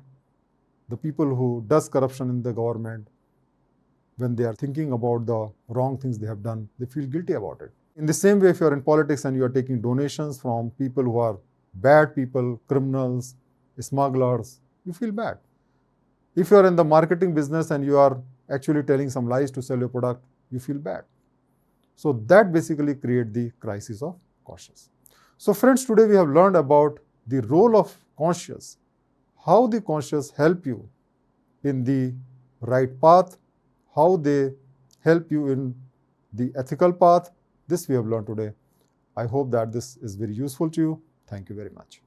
the people who does corruption in the government, when they are thinking about the wrong things they have done, they feel guilty about it. In the same way, if you are in politics and you are taking donations from people who are bad people, criminals, smugglers, you feel bad. If you are in the marketing business and you are actually telling some lies to sell your product, you feel bad. So that basically creates the crisis of conscience. So friends, today we have learned about the role of conscience, how the conscience help you in the right path, how they help you in the ethical path. This we have learned today. I hope that this is very useful to you. Thank you very much.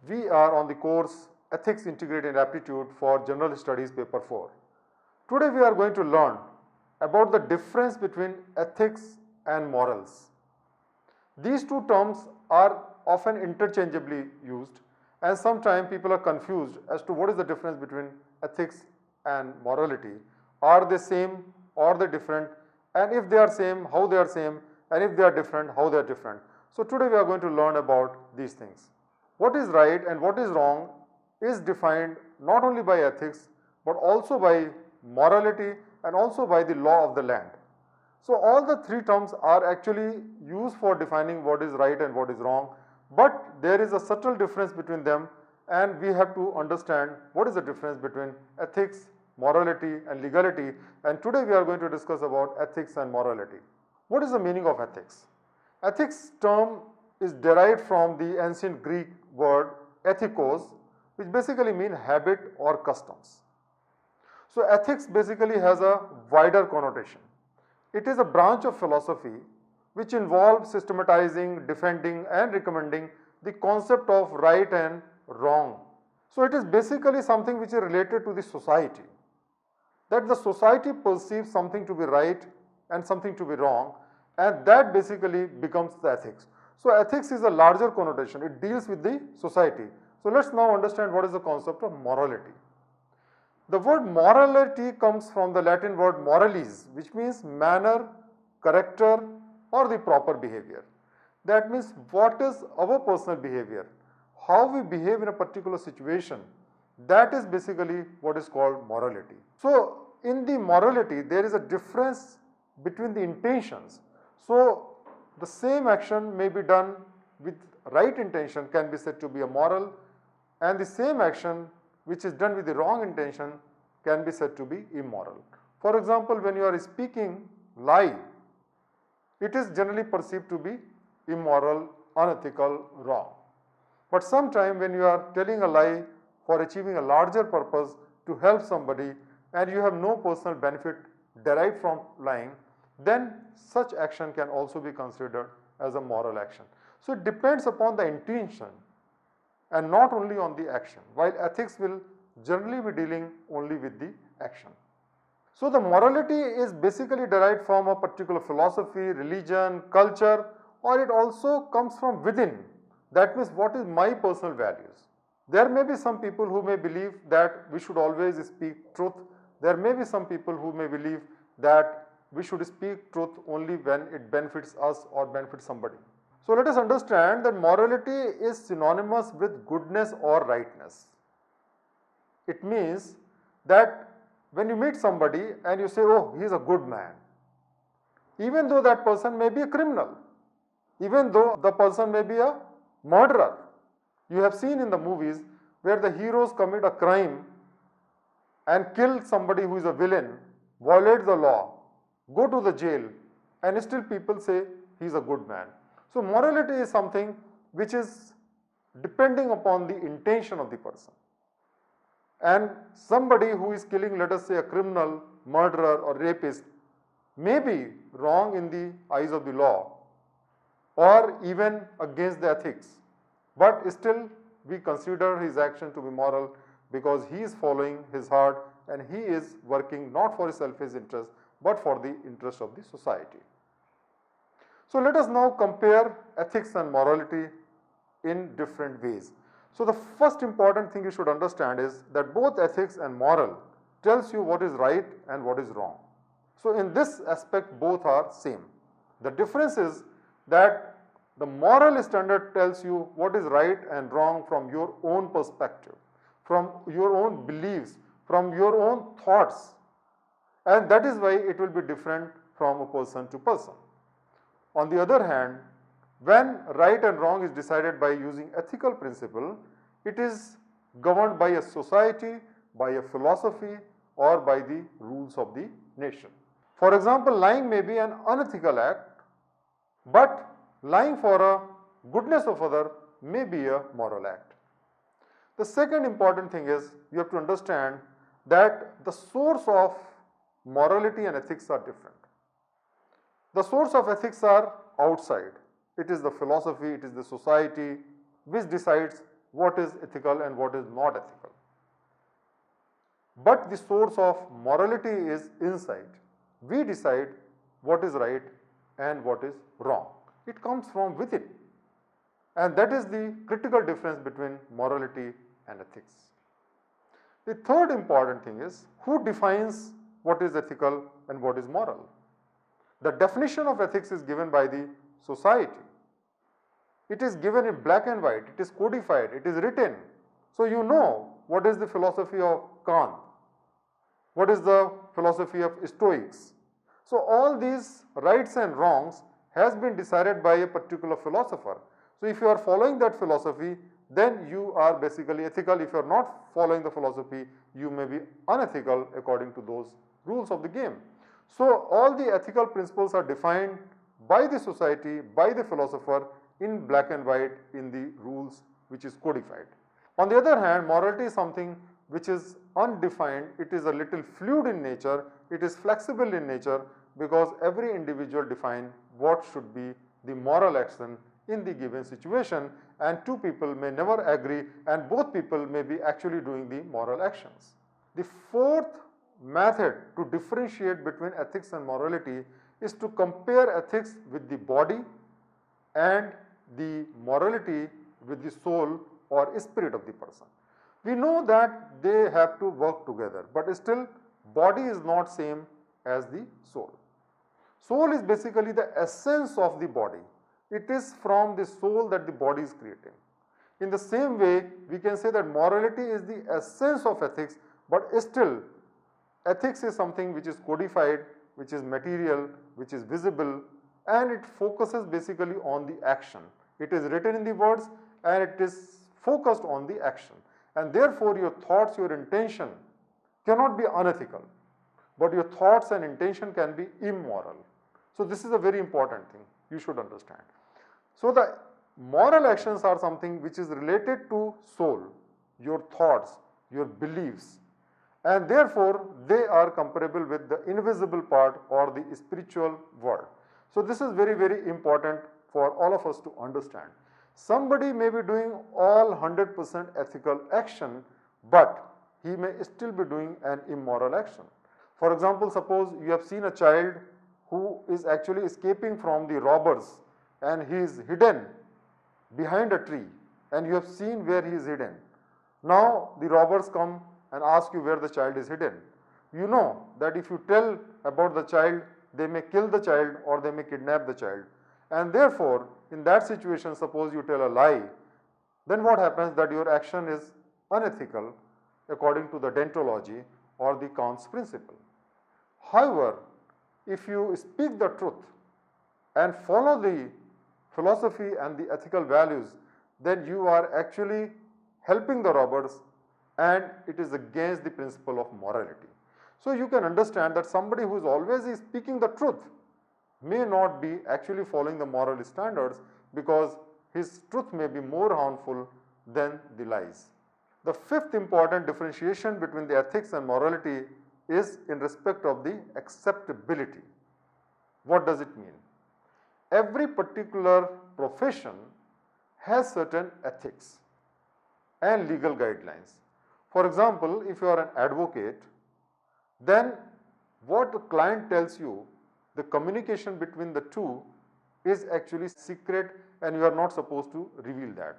We are on the course Ethics Integrated Aptitude for General Studies Paper 4. Today we are going to learn about the difference between ethics and morals. These two terms are often interchangeably used, and sometimes people are confused as to what is the difference between ethics and morality. Are they same or they different? And if they are same, how they are same? And if they are different, how they are different? So today we are going to learn about these things. What is right and what is wrong is defined not only by ethics but also by morality and also by the law of the land. So all the three terms are actually used for defining what is right and what is wrong, but there is a subtle difference between them, and we have to understand what is the difference between ethics, morality and legality, and today we are going to discuss about ethics and morality. What is the meaning of ethics? Ethics term is derived from the ancient Greek word ethikos, which basically means habit or customs. So ethics basically has a wider connotation. It is a branch of philosophy which involves systematizing, defending and recommending the concept of right and wrong. So it is basically something which is related to the society. That the society perceives something to be right and something to be wrong, and that basically becomes the ethics. So ethics is a larger connotation, it deals with the society. So let's now understand what is the concept of morality. The word morality comes from the Latin word moralis, which means manner, character or the proper behavior. That means what is our personal behavior, how we behave in a particular situation, that is basically what is called morality. So in the morality there is a difference between the intentions. So the same action may be done with right intention can be said to be a moral, and the same action which is done with the wrong intention can be said to be immoral. For example, when you are speaking lie, it is generally perceived to be immoral, unethical, wrong. But sometime when you are telling a lie for achieving a larger purpose to help somebody and you have no personal benefit derived from lying, then such action can also be considered as a moral action. So it depends upon the intention and not only on the action, while ethics will generally be dealing only with the action. So the morality is basically derived from a particular philosophy, religion, culture, or it also comes from within. That means what is my personal values. There may be some people who may believe that we should always speak truth. There may be some people who may believe that we should speak truth only when it benefits us or benefits somebody. So let us understand that morality is synonymous with goodness or rightness. It means that when you meet somebody and you say, oh, he is a good man, even though that person may be a criminal, even though the person may be a murderer. You have seen in the movies where the heroes commit a crime and kill somebody who is a villain, violate the law, go to the jail, and still people say he is a good man. So morality is something which is depending upon the intention of the person. And somebody who is killing, let us say, a criminal, murderer or rapist may be wrong in the eyes of the law or even against the ethics, but still we consider his action to be moral because he is following his heart and he is working not for his selfish interest but for the interest of the society. So let us now compare ethics and morality in different ways. So the first important thing you should understand is that both ethics and moral tells you what is right and what is wrong. So in this aspect both are same. The difference is that the moral standard tells you what is right and wrong from your own perspective, from your own beliefs, from your own thoughts, and that is why it will be different from a person to person. On the other hand, when right and wrong is decided by using ethical principle, it is governed by a society, by a philosophy, or by the rules of the nation. For example, lying may be an unethical act, but lying for a goodness of other may be a moral act. The second important thing is you have to understand that the source of morality and ethics are different. The source of ethics are outside. It is the philosophy, it is the society which decides what is ethical and what is not ethical. But the source of morality is inside. We decide what is right and what is wrong. It comes from within. And that is the critical difference between morality and ethics. The third important thing is who defines what is ethical and what is moral. The definition of ethics is given by the society. It is given in black and white, it is codified, it is written. So you know what is the philosophy of Kant, what is the philosophy of Stoics. So all these rights and wrongs has been decided by a particular philosopher. So if you are following that philosophy, then you are basically ethical. If you are not following the philosophy, you may be unethical according to those rules of the game. So all the ethical principles are defined by the society, by the philosopher in black and white in the rules which is codified. On the other hand, morality is something which is undefined. It is a little fluid in nature, it is flexible in nature because every individual defines what should be the moral action in the given situation, and two people may never agree and both people may be actually doing the moral actions. The fourth method to differentiate between ethics and morality is to compare ethics with the body and the morality with the soul or spirit of the person. We know that they have to work together, but still body is not same as the soul. Soul is basically the essence of the body. It is from the soul that the body is created. In the same way, we can say that morality is the essence of ethics, but still ethics is something which is codified, which is material, which is visible, and it focuses basically on the action. It is written in the words and it is focused on the action. And therefore your thoughts, your intention cannot be unethical, but your thoughts and intention can be immoral. So this is a very important thing you should understand. So the moral actions are something which is related to soul, your thoughts, your beliefs, and therefore they are comparable with the invisible part or the spiritual world. So this is very, very important for all of us to understand. Somebody may be doing all 100% ethical action, but he may still be doing an immoral action. For example, suppose you have seen a child who is actually escaping from the robbers and he is hidden behind a tree, and you have seen where he is hidden. Now the robbers come and ask you where the child is hidden. You know that if you tell about the child, they may kill the child or they may kidnap the child. And therefore, in that situation, suppose you tell a lie, then what happens that your action is unethical according to the deontology or the Kant's principle. However, if you speak the truth and follow the philosophy and the ethical values, then you are actually helping the robbers, and it is against the principle of morality. So you can understand that somebody who is always speaking the truth may not be actually following the moral standards, because his truth may be more harmful than the lies. The fifth important differentiation between the ethics and morality is in respect of the acceptability. What does it mean? Every particular profession has certain ethics and legal guidelines. For example, if you are an advocate, then what the client tells you, the communication between the two is actually secret, and you are not supposed to reveal that.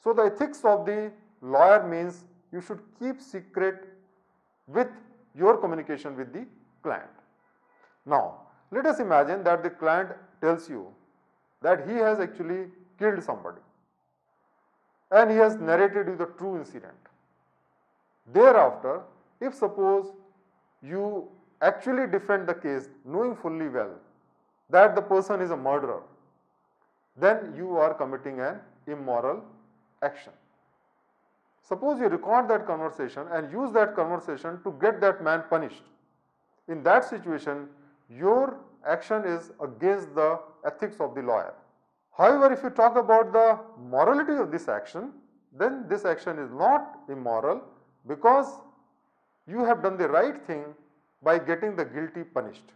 So the ethics of the lawyer means you should keep secret with your communication with the client. Now, let us imagine that the client tells you that he has actually killed somebody and he has narrated you the true incident. Thereafter, if suppose you actually defend the case knowing fully well that the person is a murderer, then you are committing an immoral action. Suppose you record that conversation and use that conversation to get that man punished. In that situation, your action is against the ethics of the lawyer. However, if you talk about the morality of this action, then this action is not immoral, because you have done the right thing by getting the guilty punished.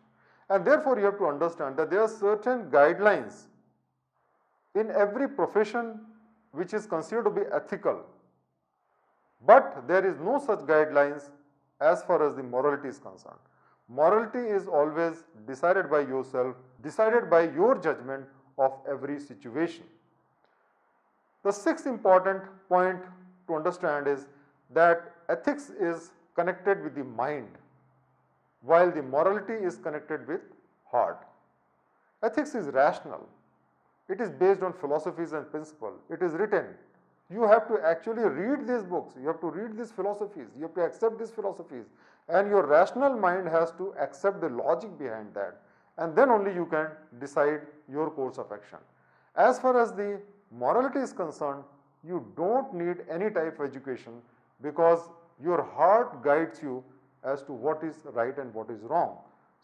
And therefore, you have to understand that there are certain guidelines in every profession which is considered to be ethical, but there is no such guidelines as far as the morality is concerned. Morality is always decided by yourself, decided by your judgment of every situation. The sixth important point to understand is that ethics is connected with the mind, while the morality is connected with heart. Ethics is rational. It is based on philosophies and principles. It is written. You have to actually read these books. You have to read these philosophies. You have to accept these philosophies. And your rational mind has to accept the logic behind that. And then only you can decide your course of action. As far as the morality is concerned, you don't need any type of education, because your heart guides you as to what is right and what is wrong.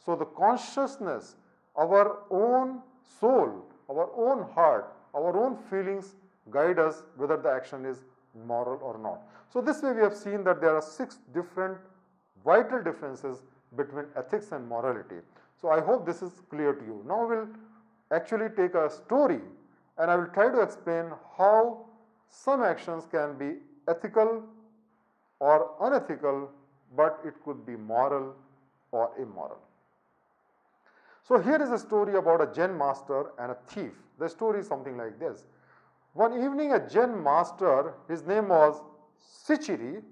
So the consciousness, our own soul, our own heart, our own feelings guide us whether the action is moral or not. So this way we have seen that there are 6 different vital differences between ethics and morality. So I hope this is clear to you. Now we will actually take a story and I will try to explain how some actions can be ethical or unethical, but it could be moral or immoral. So here is a story about a Zen master and a thief. The story is something like this. One evening a Zen master, his name was Shichiri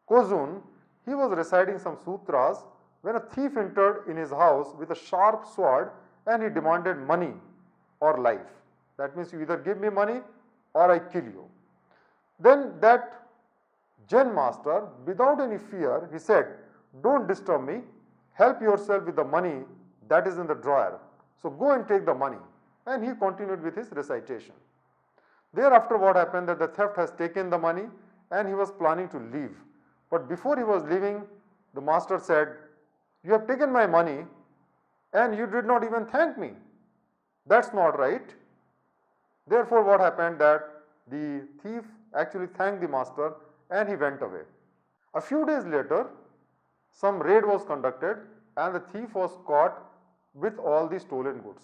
Kozun, he was reciting some sutras when a thief entered in his house with a sharp sword and he demanded money or life. That means you either give me money or I kill you. Then that Zen master, without any fear, he said, "Don't disturb me, help yourself with the money that is in the drawer. So go and take the money." And he continued with his recitation. Thereafter what happened that the theft has taken the money and he was planning to leave. But before he was leaving, the master said, "You have taken my money, and you did not even thank me. That's not right. Therefore, what happened that the thief actually thanked the master and he went away. A few days later, some raid was conducted and the thief was caught with all the stolen goods.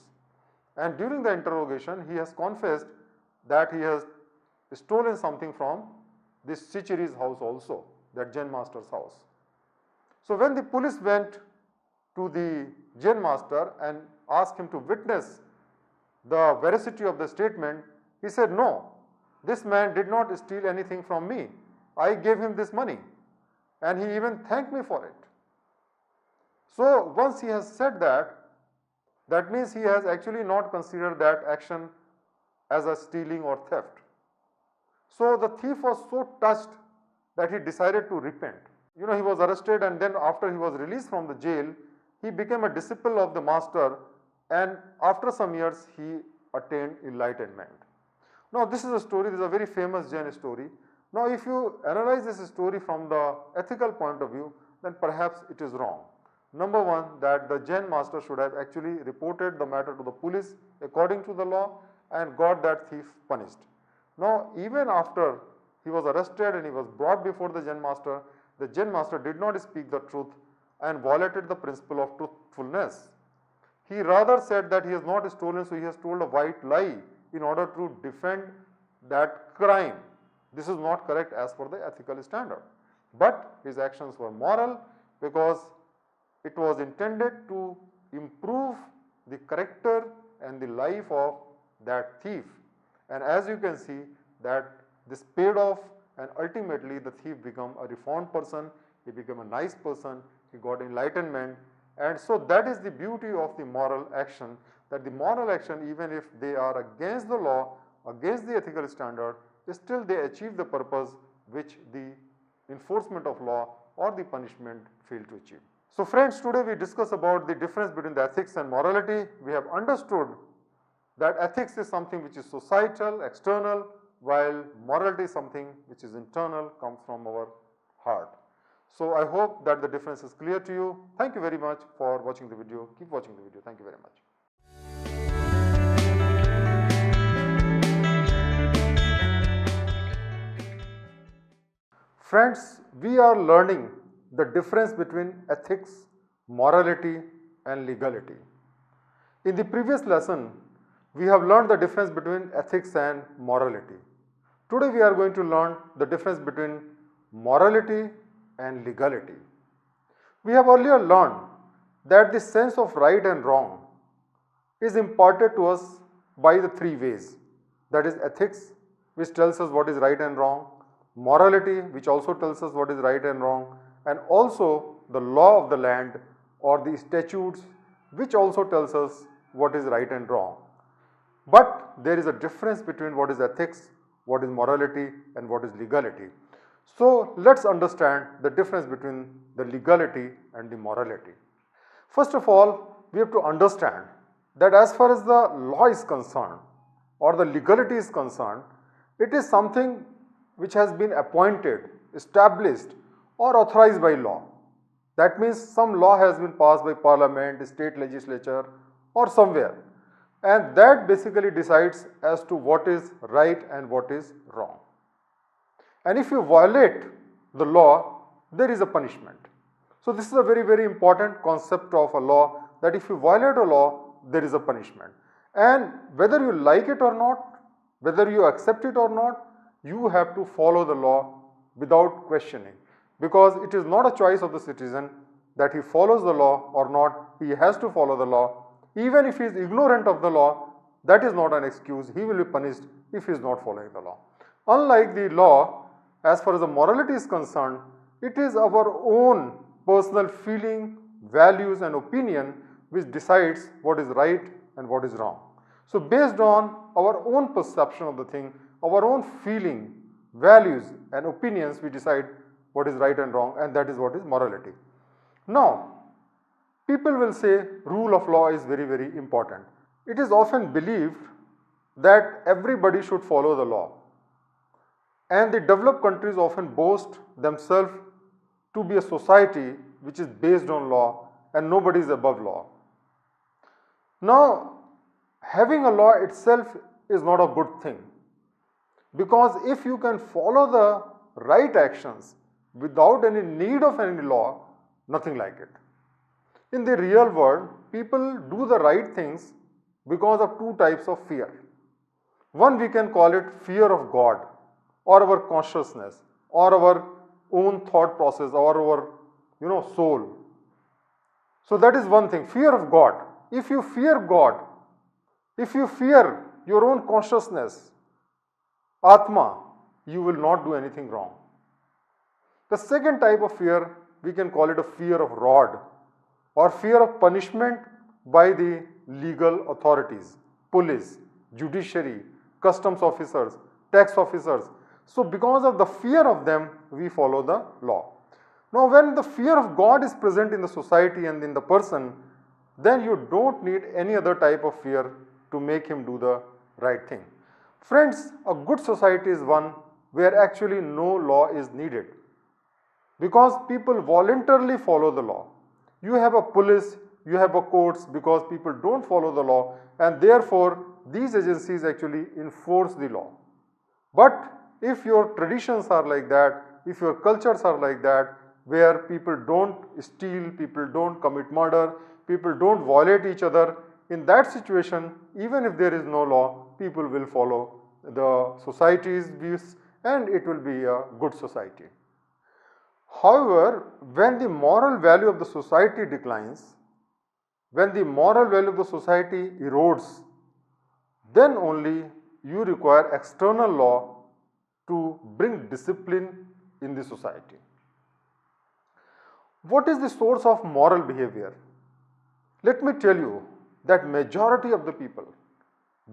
And during the interrogation, he has confessed that he has stolen something from this Chichiri's house also, that Jain master's house. So when the police went to the Jain master and asked him to witness the veracity of the statement, he said, no, this man did not steal anything from me. I gave him this money and he even thanked me for it. So once he has said that, that means he has actually not considered that action as a stealing or theft. So the thief was so touched that he decided to repent. He was arrested, and then after he was released from the jail, he became a disciple of the master, and after some years he attained enlightenment. Now this is a story, this is a very famous Jain story. Now if you analyze this story from the ethical point of view, then perhaps it is wrong. Number one, that the Jain master should have actually reported the matter to the police according to the law and got that thief punished. Now even after he was arrested and he was brought before the Jain master did not speak the truth and violated the principle of truthfulness. He rather said that he has not stolen, so he has told a white lie in order to defend that crime. This is not correct as per the ethical standard. But his actions were moral because it was intended to improve the character and the life of that thief. And as you can see that this paid off, and ultimately the thief became a reformed person, he became a nice person, he got enlightenment. And so that is the beauty of the moral action, that the moral action, even if they are against the law, against the ethical standard, still they achieve the purpose which the enforcement of law or the punishment failed to achieve. So friends, today we discuss about the difference between the ethics and morality. We have understood that ethics is something which is societal, external, while morality is something which is internal, comes from our heart. So I hope that the difference is clear to you. Thank you very much for watching the video. Keep watching the video. Thank you very much. Friends, we are learning the difference between ethics, morality and legality. In the previous lesson, we have learned the difference between ethics and morality. Today we are going to learn the difference between morality and legality. We have earlier learned that the sense of right and wrong is imparted to us by the three ways. That is ethics, which tells us what is right and wrong, morality, which also tells us what is right and wrong, and also the law of the land or the statutes, which also tells us what is right and wrong. But there is a difference between what is ethics, what is morality, and what is legality. So let's understand the difference between the legality and the morality. First of all, we have to understand that as far as the law is concerned or the legality is concerned, it is something which has been appointed, established or authorized by law. That means some law has been passed by parliament, state legislature or somewhere, and that basically decides as to what is right and what is wrong. And if you violate the law, there is a punishment. So this is a very, very important concept of a law, that if you violate a law, there is a punishment. And whether you like it or not, whether you accept it or not, you have to follow the law without questioning. Because it is not a choice of the citizen that he follows the law or not, he has to follow the law. Even if he is ignorant of the law, that is not an excuse, he will be punished if he is not following the law. Unlike the law, as far as the morality is concerned, it is our own personal feeling, values and opinion which decides what is right and what is wrong. So based on our own perception of the thing, our own feeling, values and opinions, we decide what is right and wrong, and that is what is morality. Now, people will say rule of law is very, very important. It is often believed that everybody should follow the law. And the developed countries often boast themselves to be a society which is based on law and nobody is above law. Now, having a law itself is not a good thing, because if you can follow the right actions without any need of any law, nothing like it. In the real world, people do the right things because of two types of fear. One, we can call it fear of God, or our consciousness, or our own thought process, or our soul. So that is one thing, fear of God. If you fear God, if you fear your own consciousness, Atma, you will not do anything wrong. The second type of fear, we can call it a fear of rod, or fear of punishment by the legal authorities, police, judiciary, customs officers, tax officers. So because of the fear of them, we follow the law. Now when the fear of God is present in the society and in the person, then you don't need any other type of fear to make him do the right thing. Friends, a good society is one where actually no law is needed, because people voluntarily follow the law. You have a police, you have a courts, because people don't follow the law, and therefore these agencies actually enforce the law. But if your traditions are like that, if your cultures are like that, where people don't steal, people don't commit murder, people don't violate each other, in that situation, even if there is no law, people will follow the society's views and it will be a good society. However, when the moral value of the society declines, when the moral value of the society erodes, then only you require external law to bring discipline in the society. What is the source of moral behavior? Let me tell you that majority of the people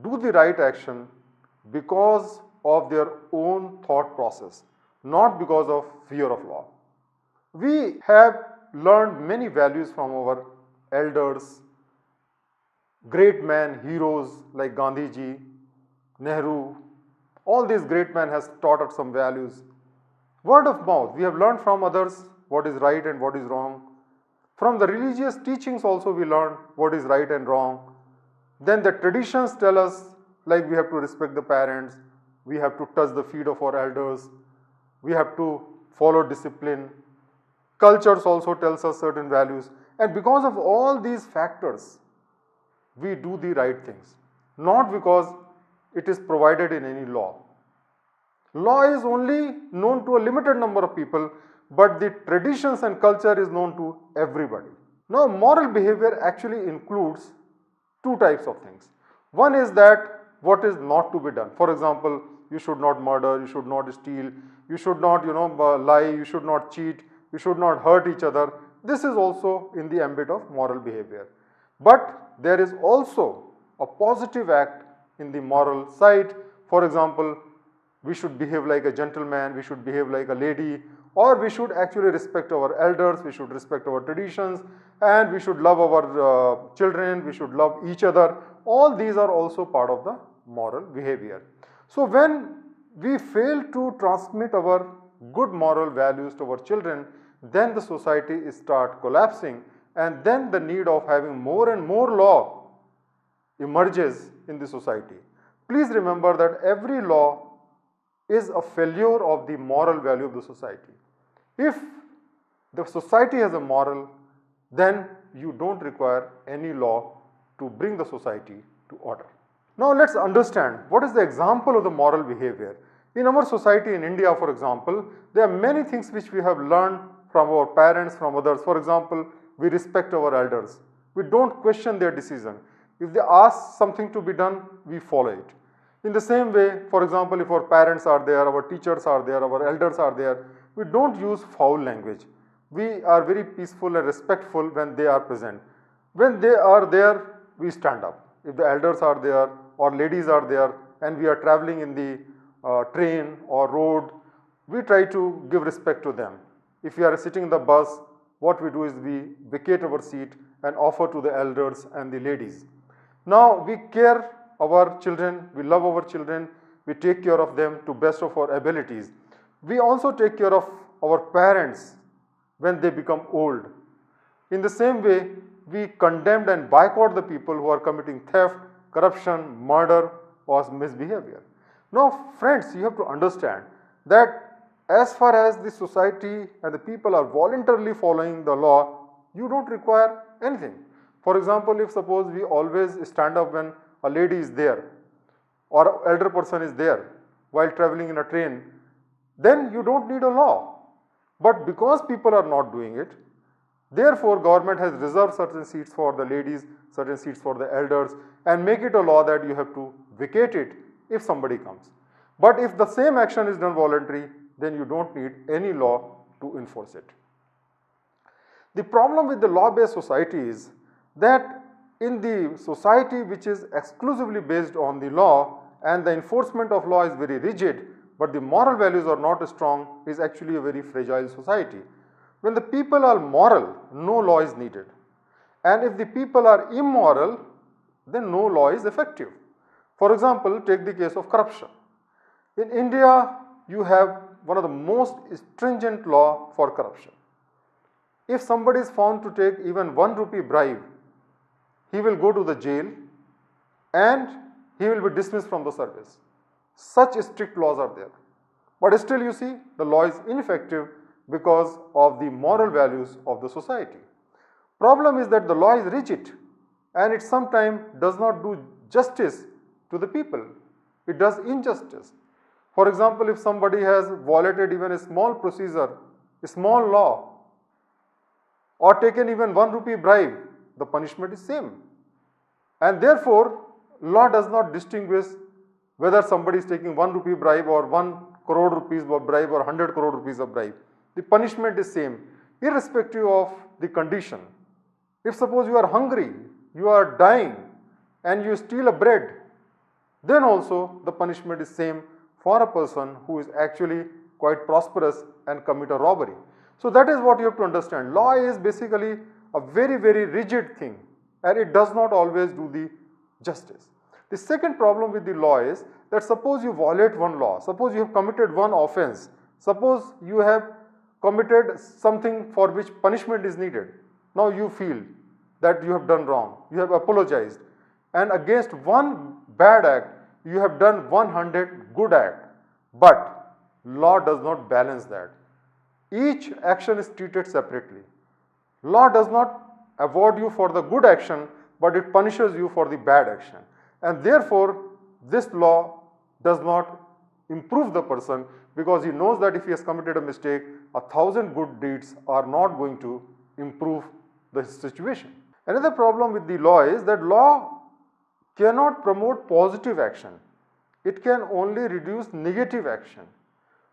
do the right action because of their own thought process, not because of fear of law. We have learned many values from our elders, great men, heroes like Gandhiji, Nehru. All these great men has taught us some values. Word of mouth, we have learned from others what is right and what is wrong. From the religious teachings also we learn what is right and wrong. Then the traditions tell us, like we have to respect the parents, we have to touch the feet of our elders, we have to follow discipline. Cultures also tells us certain values, and because of all these factors, we do the right things, not because it is provided in any law. Law is only known to a limited number of people, but the traditions and culture is known to everybody. Now, moral behavior actually includes two types of things. One is that what is not to be done. For example, you should not murder, you should not steal, you should not lie, you should not cheat, you should not hurt each other. This is also in the ambit of moral behavior. But there is also a positive act in the moral side. For example, we should behave like a gentleman, we should behave like a lady, or we should actually respect our elders, we should respect our traditions, and we should love our children, we should love each other. All these are also part of the moral behavior. So when we fail to transmit our good moral values to our children, then the society start collapsing, and then the need of having more and more law emerges in the society. Please remember that every law is a failure of the moral value of the society. If the society has a moral, then you don't require any law to bring the society to order. Now let's understand what is the example of the moral behavior. In our society in India, for example, there are many things which we have learned from our parents, from others. For example, we respect our elders. We don't question their decision. If they ask something to be done, we follow it. In the same way, for example, if our parents are there, our teachers are there, our elders are there, we don't use foul language. We are very peaceful and respectful when they are present. When they are there, we stand up. If the elders are there or ladies are there and we are traveling in the train or road, we try to give respect to them. If we are sitting in the bus, what we do is we vacate our seat and offer to the elders and the ladies. Now we care our children, we love our children, we take care of them to best of our abilities. We also take care of our parents when they become old. In the same way, we condemned and boycott the people who are committing theft, corruption, murder or misbehavior. Now friends, you have to understand that as far as the society and the people are voluntarily following the law, you don't require anything. For example, if suppose we always stand up when a lady is there or an elder person is there while traveling in a train, then you don't need a law. But because people are not doing it, therefore government has reserved certain seats for the ladies, certain seats for the elders, and make it a law that you have to vacate it if somebody comes. But if the same action is done voluntarily, then you don't need any law to enforce it. The problem with the law-based society is that in the society which is exclusively based on the law and the enforcement of law is very rigid, but the moral values are not strong, is actually a very fragile society. When the people are moral, no law is needed. And if the people are immoral, then no law is effective. For example, take the case of corruption. In India, you have one of the most stringent law for corruption. If somebody is found to take even 1 rupee bribe, he will go to the jail and he will be dismissed from the service. Such strict laws are there. But still you see, the law is ineffective because of the moral values of the society. Problem is that the law is rigid and it sometimes does not do justice to the people. It does injustice. For example, if somebody has violated even a small procedure, a small law, or taken even 1 rupee bribe, the punishment is same. And therefore, law does not distinguish whether somebody is taking 1 rupee bribe or 1 crore rupees of bribe or 100 crore rupees of bribe. The punishment is same, irrespective of the condition. If suppose you are hungry, you are dying, and you steal a bread, then also the punishment is same for a person who is actually quite prosperous and commit a robbery. So that is what you have to understand. Law is basically a very, very rigid thing and it does not always do the justice. The second problem with the law is that suppose you violate one law, suppose you have committed one offense, suppose you have committed something for which punishment is needed. Now you feel that you have done wrong, you have apologized, and against one bad act you have done 100 good act. But law does not balance that. Each action is treated separately. Law does not award you for the good action, but it punishes you for the bad action. And therefore, this law does not improve the person because he knows that if he has committed a mistake, 1,000 good deeds are not going to improve the situation. Another problem with the law is that law cannot promote positive action. It can only reduce negative action.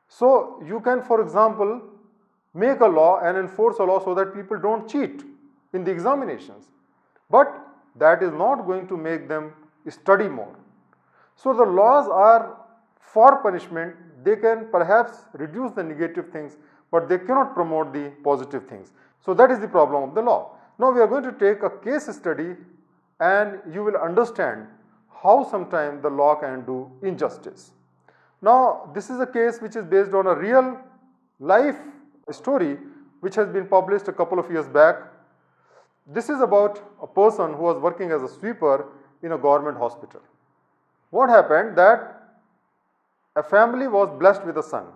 So you can, for example, make a law and enforce a law so that people don't cheat in the examinations. But that is not going to make them study more. So the laws are for punishment. They can perhaps reduce the negative things, but they cannot promote the positive things. So that is the problem of the law. Now we are going to take a case study and you will understand how sometimes the law can do injustice. Now this is a case which is based on a real life story which has been published a couple of years back. This is about a person who was working as a sweeper in a government hospital. What happened that a family was blessed with a son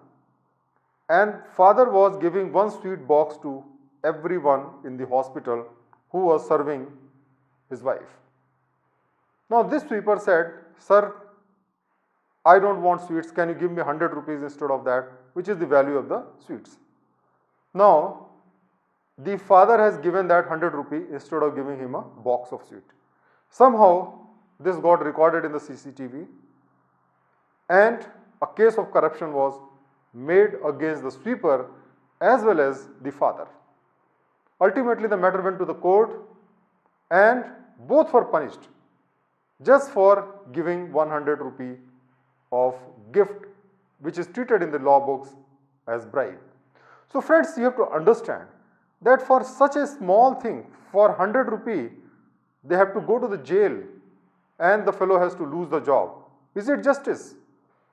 and father was giving one sweet box to everyone in the hospital who was serving his wife. Now this sweeper said, "Sir, I don't want sweets, can you give me 100 rupees instead of that, which is the value of the sweets." Now the father has given that 100 rupee instead of giving him a box of sweet. Somehow this got recorded in the CCTV and a case of corruption was made against the sweeper as well as the father. Ultimately the matter went to the court and both were punished just for giving 100 rupee of gift, which is treated in the law books as bribe. So friends, you have to understand that for such a small thing, for 100 rupee, they have to go to the jail and the fellow has to lose the job. Is it justice?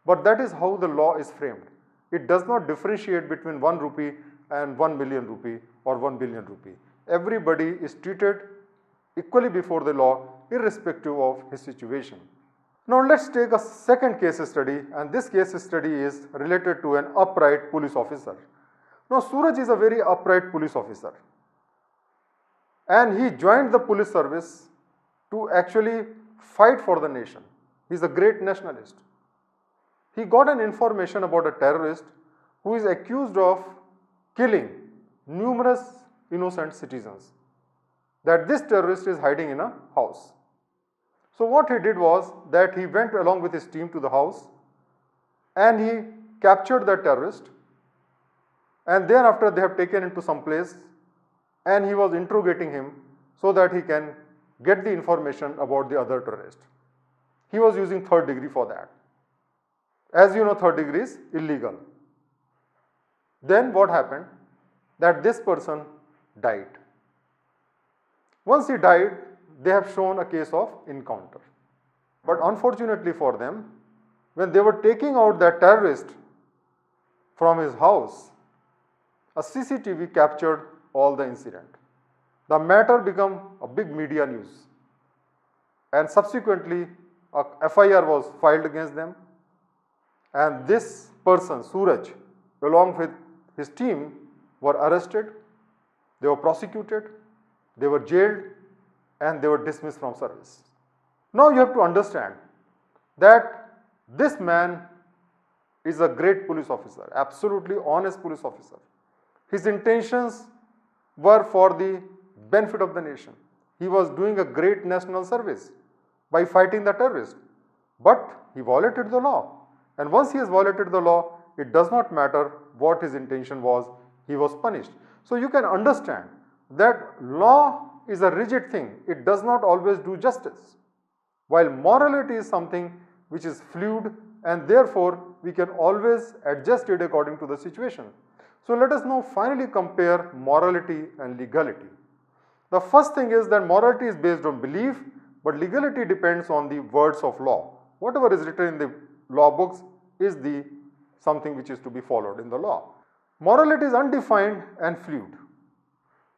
But that is how the law is framed. It does not differentiate between 1 rupee and 1 million rupee or 1 billion rupee. Everybody is treated equally before the law, irrespective of his situation. Now let's take a second case study, and this case study is related to an upright police officer. Now Suraj is a very upright police officer, and he joined the police service to actually fight for the nation. He is a great nationalist. He got an information about a terrorist who is accused of killing numerous innocent citizens, that this terrorist is hiding in a house. So what he did was that he went along with his team to the house and he captured the terrorist, and thereafter they have taken him to some place and he was interrogating him so that he can get the information about the other terrorist. He was using third degree for that. As you know, third degree is illegal. Then what happened? That this person died. Once he died, they have shown a case of encounter. But unfortunately for them, when they were taking out that terrorist from his house, a CCTV captured all the incident. The matter became a big media news, and subsequently a FIR was filed against them, and this person, Suraj, along with his team, were arrested, they were prosecuted, they were jailed, and they were dismissed from service. Now you have to understand that this man is a great police officer, absolutely honest police officer. His intentions were for the benefit of the nation. He was doing a great national service by fighting the terrorist. But he violated the law. And once he has violated the law, it does not matter what his intention was, he was punished. So you can understand that law is a rigid thing. It does not always do justice. While morality is something which is fluid, and therefore we can always adjust it according to the situation. So let us now finally compare morality and legality. The first thing is that morality is based on belief, but legality depends on the words of law. Whatever is written in the law books is the something which is to be followed in the law. Morality is undefined and fluid,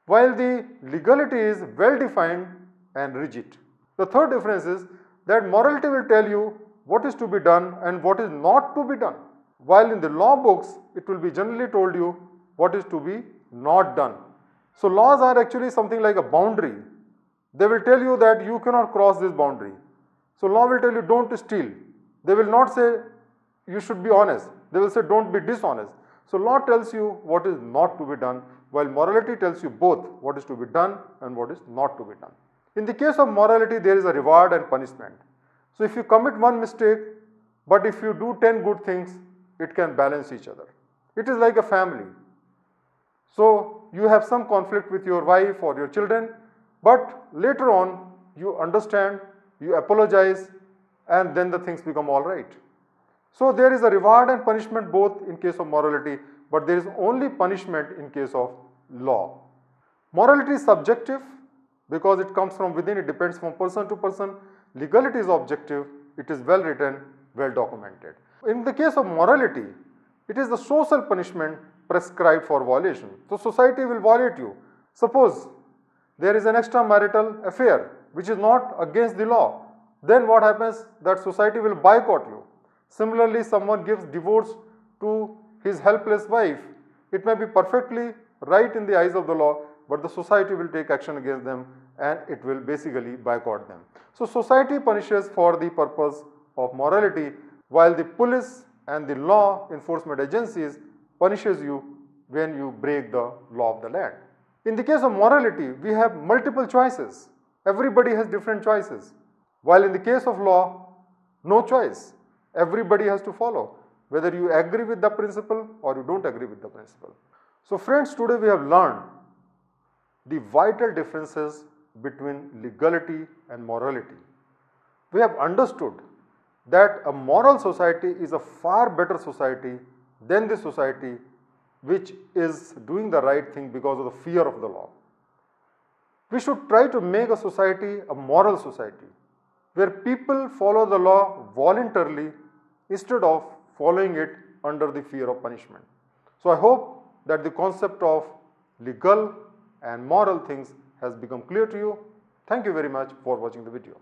while the legality is well defined and rigid. The third difference is that morality will tell you what is to be done and what is not to be done, while in the law books it will be generally told you what is to be not done. So laws are actually something like a boundary. They will tell you that you cannot cross this boundary. So law will tell you don't steal. They will not say you should be honest. They will say don't be dishonest. So law tells you what is not to be done, while morality tells you both what is to be done and what is not to be done. In the case of morality, there is a reward and punishment. So if you commit one mistake, but if you do 10 good things, it can balance each other. It is like a family. So you have some conflict with your wife or your children, but later on you understand, you apologize, and then the things become all right. So there is a reward and punishment both in case of morality, but there is only punishment in case of law. Morality is subjective because it comes from within, it depends from person to person. Legality is objective, it is well written, well documented. In the case of morality, it is the social punishment prescribed for violation. So society will violate you. Suppose there is an extramarital affair which is not against the law, then what happens? That society will boycott you. Similarly, someone gives divorce to his helpless wife. It may be perfectly right in the eyes of the law, but the society will take action against them and it will basically boycott them. So society punishes for the purpose of morality, while the police and the law enforcement agencies punishes you when you break the law of the land. In the case of morality, we have multiple choices. Everybody has different choices. While in the case of law, no choice. Everybody has to follow, whether you agree with the principle or you don't agree with the principle. So friends, today we have learned the vital differences between legality and morality. We have understood that a moral society is a far better society than the society which is doing the right thing because of the fear of the law. We should try to make a society a moral society where people follow the law voluntarily instead of following it under the fear of punishment. So I hope that the concept of legal and moral things has become clear to you. Thank you very much for watching the video.